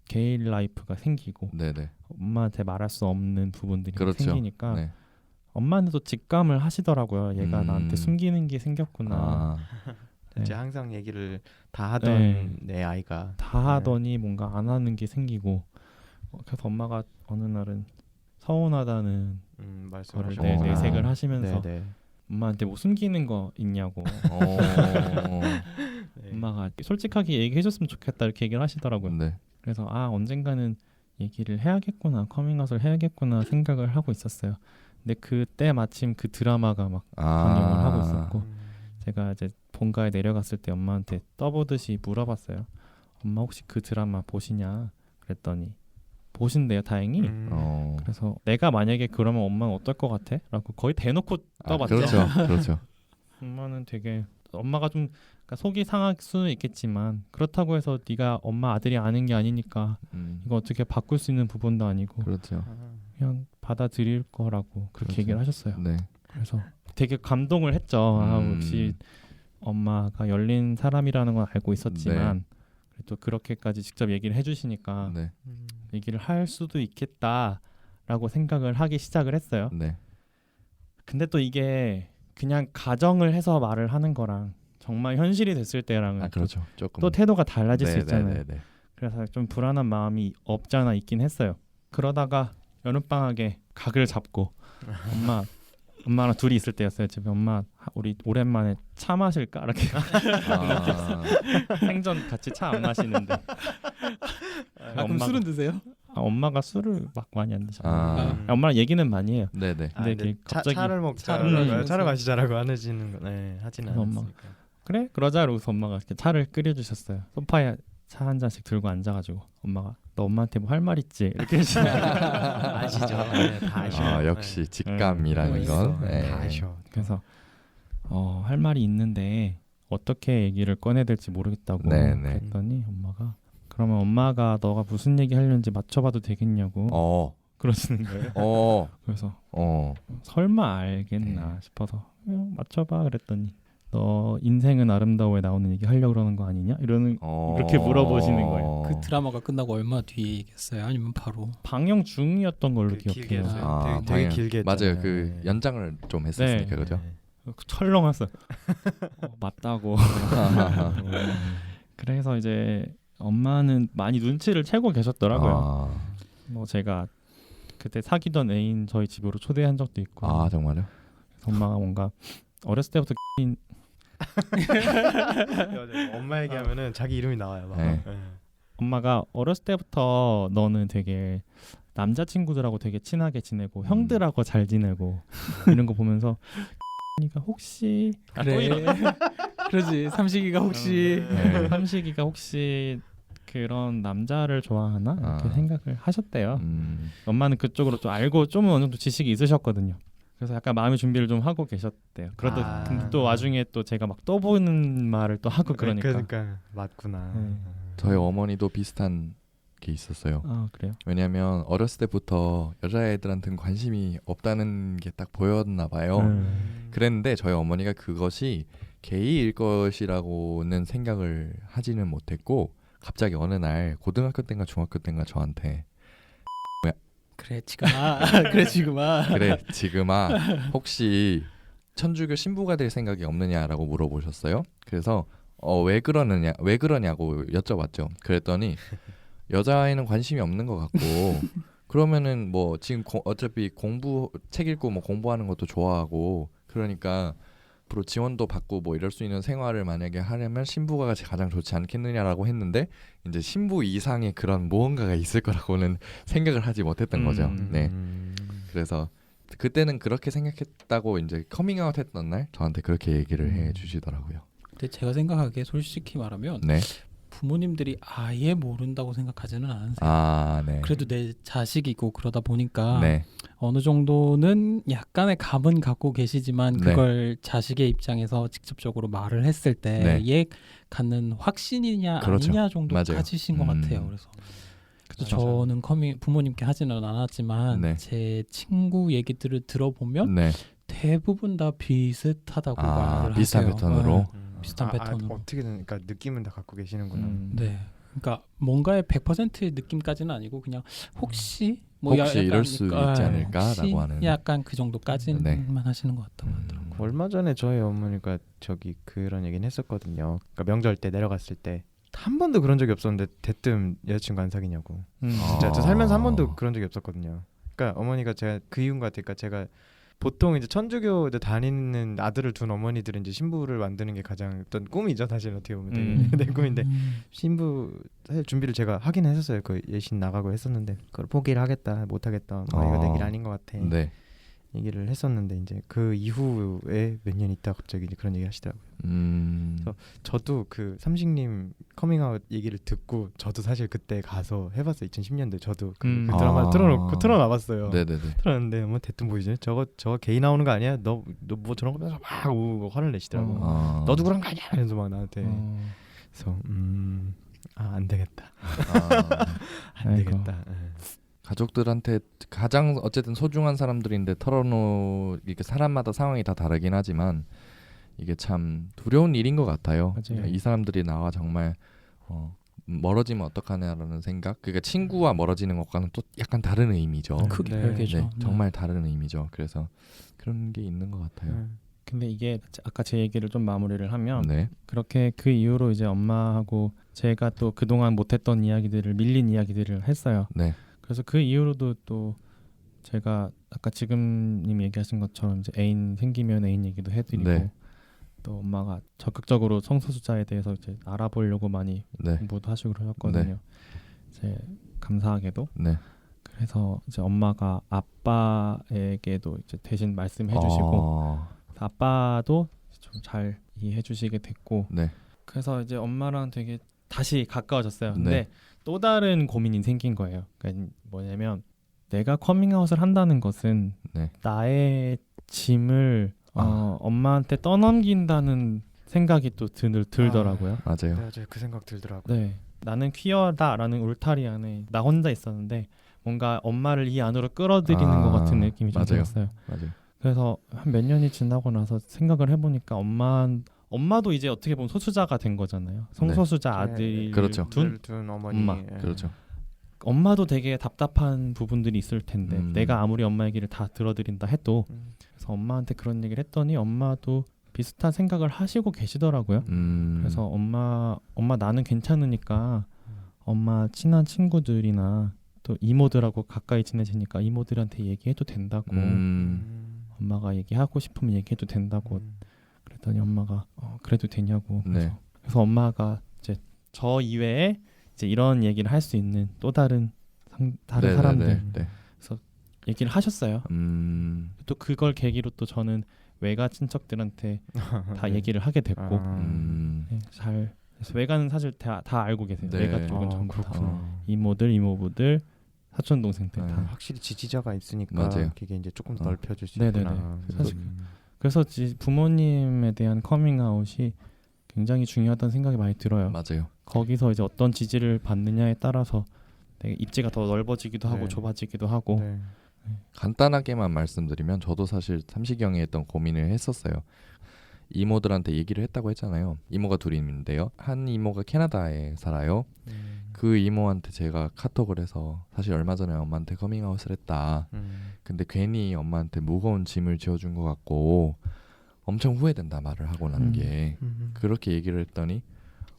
게이 라이프가 생기고 네네. 엄마한테 말할 수 없는 부분들이 그렇죠. 생기니까 네. 엄마는 직감을 하시더라고요. 얘가 나한테 숨기는 게 생겼구나. 네. 이제 항상 얘기를 다 하던 네. 내 아이가 다 하더니 뭔가 안 하는 게 생기고 그래서 엄마가 어느 날은 서운하다는 거를 말씀하셨죠. 내색을 하시면서 네, 네. 엄마한테 뭐 숨기는 거 있냐고 네. 엄마가 솔직하게 얘기해줬으면 좋겠다 이렇게 얘기를 하시더라고요. 네. 그래서 언젠가는 얘기를 해야겠구나 커밍아웃을 해야겠구나 생각을 하고 있었어요. 근데 그때 마침 그 드라마가 막 방영을 하고 있었고 제가 이제 본가에 내려갔을 때 엄마한테 떠보듯이 물어봤어요. 엄마 혹시 그 드라마 보시냐 그랬더니 보신대요 다행히. 그래서 내가 만약에 그러면 엄마는 어떨 것 같아? 라고 거의 대놓고 떠봤죠. 그렇죠. 엄마는 되게 엄마가 좀 그러니까 속이 상할 수는 있겠지만 그렇다고 해서 네가 엄마 아들이 아는 게 아니니까 이거 어떻게 바꿀 수 있는 부분도 아니고 그렇죠. 그냥 받아들일 거라고 그렇게 그렇죠. 얘기를 하셨어요. 네. 그래서 되게 감동을 했죠. 역시 엄마가 열린 사람이라는 건 알고 있었지만 또 그렇게까지 직접 얘기를 해주시니까 네. 얘기를 할 수도 있겠다라고 생각을 하기 시작을 했어요. 네. 근데 또 이게 그냥 가정을 해서 말을 하는 거랑 정말 현실이 됐을 때랑은 그렇죠. 조금 또 태도가 달라질 수 있잖아요. 네네네. 그래서 좀 불안한 마음이 없지 않아 있긴 했어요. 그러다가 여름방학에 각을 잡고 엄마랑 둘이 있을 때였어요. 집에 엄마 우리 오랜만에 차 마실까? 이렇게 생전 같이 차 안 마시는데 그럼 술은 드세요? 엄마가 술을 막 많이 안 드셔. 아. 엄마랑 얘기는 많이 해요. 네네. 근데 이게 갑자기 차를 먹자, 차를 마시자라고 안 해지는 거, 하지는 엄마. 않았으니까. 그래? 그러자 그러고서 엄마가 이렇게 차를 끓여주셨어요. 소파에 차 한 잔씩 들고 앉아가지고 엄마가 너 엄마한테 뭐 할 말 있지? 이렇게 아시죠? 네, 다 아셔. 역시 직감이라는 네. 건. 다 아셔. 그래서 할 말이 있는데 어떻게 얘기를 꺼내야 될지 모르겠다고 네네. 그랬더니 엄마가 그러면 엄마가 너가 무슨 얘기 하려는지 맞춰봐도 되겠냐고 그러시는 거예요. 그래서 설마 알겠나 싶어서 맞춰봐 그랬더니 너 인생은 아름다워에 나오는 얘기 하려고 그러는 거 아니냐? 이렇게 물어보시는 거예요. 그 드라마가 끝나고 얼마 뒤에 얘기했어요? 아니면 바로? 방영 중이었던 걸로 길게 기억해요. 했어요. 되게 길게 했잖아요. 맞아요. 그 연장을 좀 했었으니까 그죠? 철렁했어요. 맞다고. 그래서 이제 엄마는 많이 눈치를 채고 계셨더라고요. 뭐 제가 그때 사귀던 애인 저희 집으로 초대한 적도 있고. 정말요? 그래서 엄마가 뭔가 어렸을 때부터 엄마 얘기하면은 자기 이름이 나와요. 막. 네. 엄마가 어렸을 때부터 너는 되게 남자친구들하고 되게 친하게 지내고 형들하고 잘 지내고 이런 거 보면서 그러니까 혹시 그래. 그러지. 삼식이가 혹시 삼식이가 혹시 그런 남자를 좋아하나 이렇게 생각을 하셨대요. 엄마는 그쪽으로 좀 알고 좀 어느 정도 지식이 있으셨거든요. 그래서 약간 마음의 준비를 좀 하고 계셨대요. 그러다 근데 또 와중에 또 제가 막 떠보는 말을 또 하고 그러니까 맞구나. 저희 어머니도 비슷한 게 있었어요. 그래요? 왜냐하면 어렸을 때부터 여자애들한테는 관심이 없다는 게 딱 보였나 봐요. 그랬는데 저희 어머니가 그것이 게이일 것이라고는 생각을 하지는 못했고 갑자기 어느 날 고등학교 때인가 중학교 때인가 저한테 그래 지금아 혹시 천주교 신부가 될 생각이 없느냐라고 물어보셨어요. 그래서 왜 그러냐고 여쭤봤죠. 그랬더니 여자아이는 관심이 없는 것 같고 그러면은 뭐 지금 어차피 책 읽고 뭐 공부하는 것도 좋아하고 그러니까 앞으로 지원도 받고 뭐 이럴 수 있는 생활을 만약에 하려면 신부가 가장 좋지 않겠느냐라고 했는데 이제 신부 이상의 그런 무언가가 있을 거라고는 생각을 하지 못했던 거죠. 네. 그래서 그때는 그렇게 생각했다고 이제 커밍아웃 했던 날 저한테 그렇게 얘기를 해 주시더라고요. 근데 제가 생각하기에 솔직히 말하면 네. 부모님들이 아예 모른다고 생각하지는 않으세요. 네. 그래도 내 자식이고 그러다 보니까 네. 어느 정도는 약간의 감은 갖고 계시지만 그걸 자식의 입장에서 직접적으로 말을 했을 때 얘 갖는 확신이냐 아니냐 정도 가지신 것 같아요. 그래서 저는 부모님께 하지는 않았지만 제 친구 얘기들을 들어보면 대부분 다 비슷하다고 말을 비슷한 하세요. 패턴으로. 비슷한 패턴으로. 어떻게든 그러니까 느낌은 다 갖고 계시는구나. 네. 그러니까 뭔가의 100%의 느낌까지는 아니고 그냥 혹시 이럴 수 있지 않을까라고 하는 약간 그 정도까지만 하시는 것 같다고 하더라고요. 얼마 전에 저희 어머니가 그런 얘기는 했었거든요. 그러니까 명절 때 내려갔을 때 한 번도 그런 적이 없었는데 대뜸 여자친구 안 사귀냐고. 진짜 저 살면서 한 번도 그런 적이 없었거든요. 그러니까 어머니가 제가 그 이유인 것 같으니까 제가 보통 이제 천주교 다니는 아들을 둔 어머니들은 이제 신부를 만드는 게 가장 어떤 꿈이죠. 사실 어떻게 보면 되게 내 꿈인데 신부 사실 준비를 제가 하긴 했었어요. 그 예신 나가고 했었는데 그걸 포기를 하겠다 못하겠다 이거 내 길 아닌 것 같아. 얘기를 했었는데 이제 그 이후에 몇 년 있다 갑자기 이제 그런 얘기 하시더라고요. 그래서 저도 그 삼식님 커밍아웃 얘기를 듣고 저도 사실 그때 가서 해봤어요. 2010년도에 저도 그 드라마 틀어놔봤어요. 틀어놨는데 뭐 대뜸 보이죠. 저거 게이 나오는 거 아니야? 너 뭐 저런 거 면서 막 우고 화를 내시더라고. 너도 그런 거 아니야? 이러면서 막 나한테. 그래서 안 되겠다. 안 되겠다. 가족들한테 가장 어쨌든 소중한 사람들인데 이게 사람마다 상황이 다 다르긴 하지만 이게 참 두려운 일인 것 같아요. 이 사람들이 나와 정말 멀어지면 어떡하냐라는 생각. 그러니까 친구와 멀어지는 것과는 또 약간 다른 의미죠. 크게 별개죠. 정말 다른 의미죠. 그래서 그런 게 있는 것 같아요. 근데 이게 아까 제 얘기를 좀 마무리를 하면 네. 그렇게 그 이후로 이제 엄마하고 제가 또 그동안 못했던 이야기들을 밀린 이야기들을 했어요. 네. 그래서 그 이후로도 또 제가 아까 지금님 얘기하신 것처럼 이제 애인 생기면 애인 얘기도 해드리고 네. 또 엄마가 적극적으로 성소수자에 대해서 이제 알아보려고 많이 네. 공부도 하시고 그러셨거든요. 이제 감사하게도 네. 그래서 이제 엄마가 아빠에게도 이제 대신 말씀해주시고 아빠도 좀 잘 이해해주시게 됐고 네. 그래서 이제 엄마랑 되게 다시 가까워졌어요. 근데 네. 또 다른 고민이 생긴 거예요. 그러니까 뭐냐면 내가 커밍아웃을 한다는 것은 네. 나의 짐을 엄마한테 떠넘긴다는 생각이 또 들더라고요. 맞아요. 네, 맞아요. 그 생각 들더라고요. 네, 나는 퀴어다라는 울타리 안에 나 혼자 있었는데 뭔가 엄마를 이 안으로 끌어들이는 것 같은 느낌이 좀 맞아요. 들었어요. 맞아요. 그래서 한 몇 년이 지나고 나서 생각을 해보니까 엄마도 이제 어떻게 보면 소수자가 된 거잖아요. 성소수자 아들 그렇죠. 둔 어머니. 엄마. 예. 그렇죠. 엄마도 되게 답답한 부분들이 있을 텐데 내가 아무리 엄마 얘기를 다 들어드린다 해도 그래서 엄마한테 그런 얘기를 했더니 엄마도 비슷한 생각을 하시고 계시더라고요. 그래서 엄마 나는 괜찮으니까 엄마 친한 친구들이나 또 이모들하고 가까이 지내시니까 이모들한테 얘기해도 된다고 엄마가 얘기하고 싶으면 얘기해도 된다고 그랬더니 엄마가 그래도 되냐고 네. 그래서 엄마가 이제 저 이외에 이제 이런 얘기를 할 수 있는 또 다른 네, 사람들 네, 네. 그래서 얘기를 하셨어요. 또 그걸 계기로 또 저는 외가 친척들한테 다 얘기를 하게 됐고 네, 잘 그래서 외가는 사실 다 알고 계세요. 네. 외가 쪽은 전부 다 그렇구나. 이모들, 이모부들, 사촌 동생들 다. 확실히 지지자가 있으니까 맞아요. 그게 이제 조금 더 넓혀질 수 네네네. 있구나. 사실 그래서 부모님에 대한 커밍아웃이 굉장히 중요하다는 생각이 많이 들어요. 맞아요. 거기서 이제 어떤 지지를 받느냐에 따라서 되게 입지가 더 넓어지기도 하고 네. 좁아지기도 하고. 네. 간단하게만 말씀드리면 저도 사실 삼시경에 했던 고민을 했었어요. 이모들한테 얘기를 했다고 했잖아요. 이모가 둘이 있는데요. 한 이모가 캐나다에 살아요. 그 이모한테 제가 카톡을 해서 사실 얼마 전에 엄마한테 커밍아웃을 했다. 근데 괜히 엄마한테 무거운 짐을 지어준 것 같고 엄청 후회된다 말을 하고 난 게 그렇게 얘기를 했더니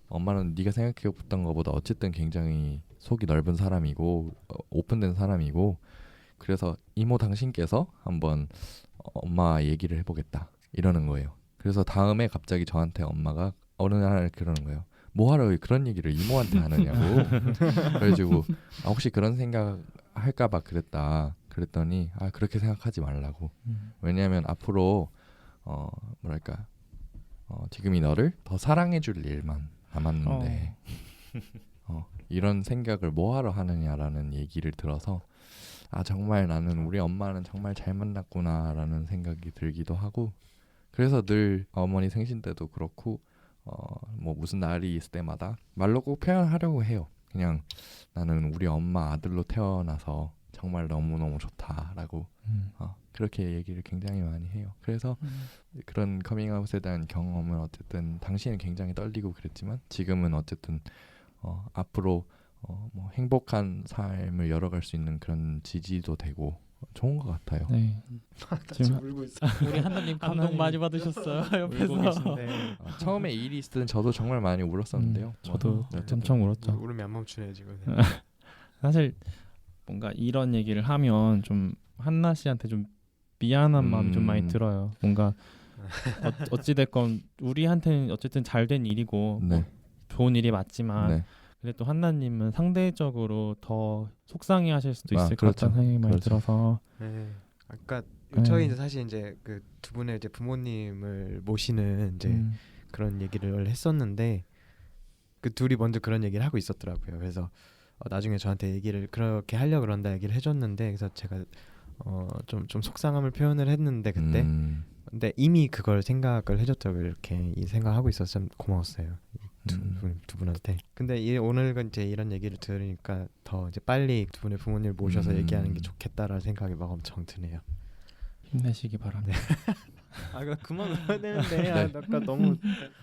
엄마는 네가 생각해봤던 것보다 어쨌든 굉장히 속이 넓은 사람이고 오픈된 사람이고 그래서 이모 당신께서 한번 엄마 얘기를 해보겠다 이러는 거예요. 그래서 다음에 갑자기 저한테 엄마가 어느 날 그러는 거예요. 뭐하러 그런 얘기를 이모한테 하느냐고. 그래가지고 혹시 그런 생각 할까봐 그랬더니 그렇게 생각하지 말라고. 왜냐하면 앞으로 뭐랄까 지금이 너를 더 사랑해줄 일만 남았는데 이런 생각을 뭐하러 하느냐라는 얘기를 들어서 정말 나는 우리 엄마는 정말 잘 만났구나라는 생각이 들기도 하고 그래서 늘 어머니 생신 때도 그렇고 뭐 무슨 날이 있을 때마다 말로 꼭 표현하려고 해요. 그냥 나는 우리 엄마 아들로 태어나서 정말 너무너무 좋다라고 그렇게 얘기를 굉장히 많이 해요. 그래서 그런 커밍아웃에 대한 경험은 어쨌든 당시에는 굉장히 떨리고 그랬지만 지금은 어쨌든 앞으로 뭐 행복한 삶을 열어갈 수 있는 그런 지지도 되고 좋은 것 같아요. 네. 지금 울고 있어. 우리 한나님 감동 많이 받으셨어요. 울고 옆에서. 계신데 처음에 일이 있을 때는 저도 정말 많이 울었었는데요. 저도 어쨌든. 엄청 울었죠. 울음이 안 멈추네 지금. 사실 뭔가 이런 얘기를 하면 좀 한나 씨한테 좀 미안한 마음이 좀 많이 들어요. 뭔가 어찌 됐건 우리한테는 어쨌든 잘된 일이고 네. 뭐 좋은 일이 맞지만 네. 근데 또 한나님은 상대적으로 더 속상해하실 수도 있을 것 그렇죠. 같다는 생각이 많이 그렇죠. 들어서 네. 아까 네. 저희 이제 사실 이제 그 두 분의 이제 부모님을 모시는 이제 그런 얘기를 했었는데 그 둘이 먼저 그런 얘기를 하고 있었더라고요. 그래서 나중에 저한테 얘기를 그렇게 하려고 그런다 얘기를 해줬는데 그래서 제가 좀 속상함을 표현을 했는데 그때 근데 이미 그걸 생각을 해줬다고 이렇게 이 생각하고 있어서 참 고마웠어요. 두 분한테. 근데 오늘 이제 이런 얘기를 들으니까 더 이제 빨리 두 분의 부모님을 모셔서 얘기하는 게 좋겠다라는 생각이 막 엄청 드네요. 힘내시기 바랍니다. 그만 해야 되는데 네. 아까 너무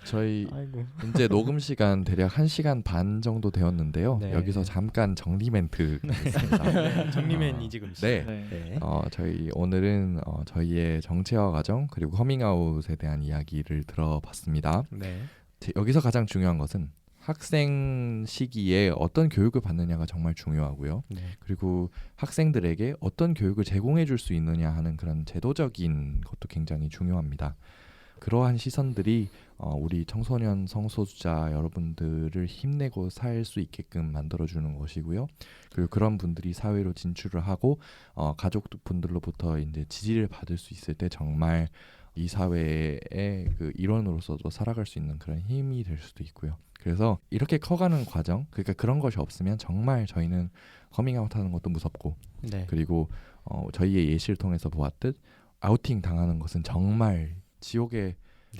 저희 아이고. 이제 녹음 시간 대략 1시간 반 정도 되었는데요. 네. 여기서 잠깐 정리 멘트 있습니다. 정리맨 이지금 씨. 네. 네. 저희 오늘은 저희의 정체화 과정 그리고 커밍아웃에 대한 이야기를 들어봤습니다. 네. 여기서 가장 중요한 것은 학생 시기에 어떤 교육을 받느냐가 정말 중요하고요. 네. 그리고 학생들에게 어떤 교육을 제공해 줄 수 있느냐 하는 그런 제도적인 것도 굉장히 중요합니다. 그러한 시선들이 우리 청소년 성소수자 여러분들을 힘내고 살 수 있게끔 만들어주는 것이고요. 그리고 그런 분들이 사회로 진출을 하고 가족분들로부터 이제 지지를 받을 수 있을 때 정말 이 사회의 그 일원으로서도 살아갈 수 있는 그런 힘이 될 수도 있고요. 그래서 이렇게 커가는 과정, 그러니까 그런 것이 없으면 정말 저희는 커밍아웃하는 것도 무섭고, 네. 그리고 저희의 예시를 통해서 보았듯 아우팅 당하는 것은 정말 지옥의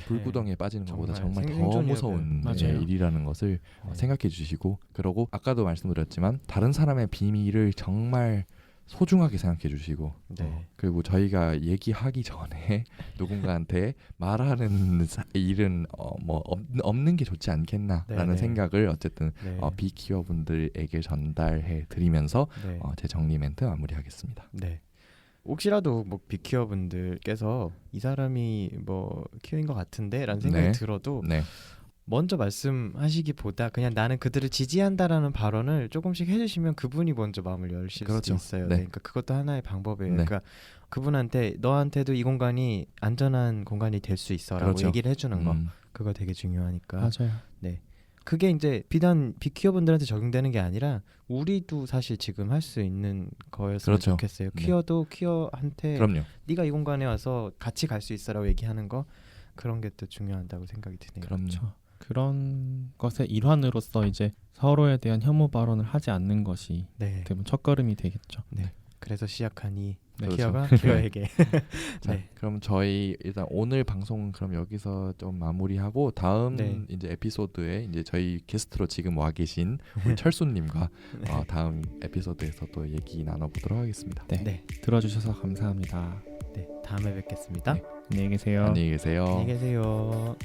불구덩이에 빠지는 것보다 정말 더 생존력을. 무서운 맞아요. 일이라는 것을 생각해 주시고, 그러고 아까도 말씀드렸지만 다른 사람의 비밀을 정말 소중하게 생각해 주시고, 네. 그리고 저희가 얘기하기 전에 누군가한테 말하는 일은 없는 게 좋지 않겠나라는 네. 생각을 어쨌든 네. 비키어분들에게 전달해 드리면서 네. 제 정리 멘트 마무리하겠습니다. 네. 혹시라도 뭐 비키어 분들께서 이 사람이 뭐 키어인 것 같은데라는 생각이 네. 들어도 네, 먼저 말씀하시기보다 그냥 나는 그들을 지지한다라는 발언을 조금씩 해주시면 그분이 먼저 마음을 열실 그렇죠. 수도 있어요. 네. 그러니까 그것도 하나의 방법이에요. 네. 그러니까 그분한테 너한테도 이 공간이 안전한 공간이 될 수 있어라고 그렇죠. 얘기를 해주는 거 음, 그거 되게 중요하니까. 맞아요. 그게 이제 비단 비키어 분들한테 적용되는 게 아니라 우리도 사실 지금 할 수 있는 거였으면 그렇죠. 좋겠어요. 네. 퀴어도 퀴어한테 그럼요. 네가 이 공간에 와서 같이 갈 수 있어라고 얘기하는 거 그런 게 또 중요하다고 생각이 드네요. 그럼요. 그렇죠. 그런 것의 일환으로서 이제 서로에 대한 혐오 발언을 하지 않는 것이 네. 대부분 첫걸음이 되겠죠. 그래서 시작한 이 네. 퀴어가 퀴어에게 자, 네. 그럼 저희 일단 오늘 방송 그럼 여기서 좀 마무리하고 다음 네. 이제 에피소드에 이제 저희 게스트로 지금 와 계신 우리 철수님과 다음 에피소드에서 또 얘기 나눠보도록 하겠습니다. 네. 네. 들어주셔서 감사합니다. 네. 다음에 뵙겠습니다. 네. 안녕히 계세요. 안녕히 계세요. 안녕히 계세요.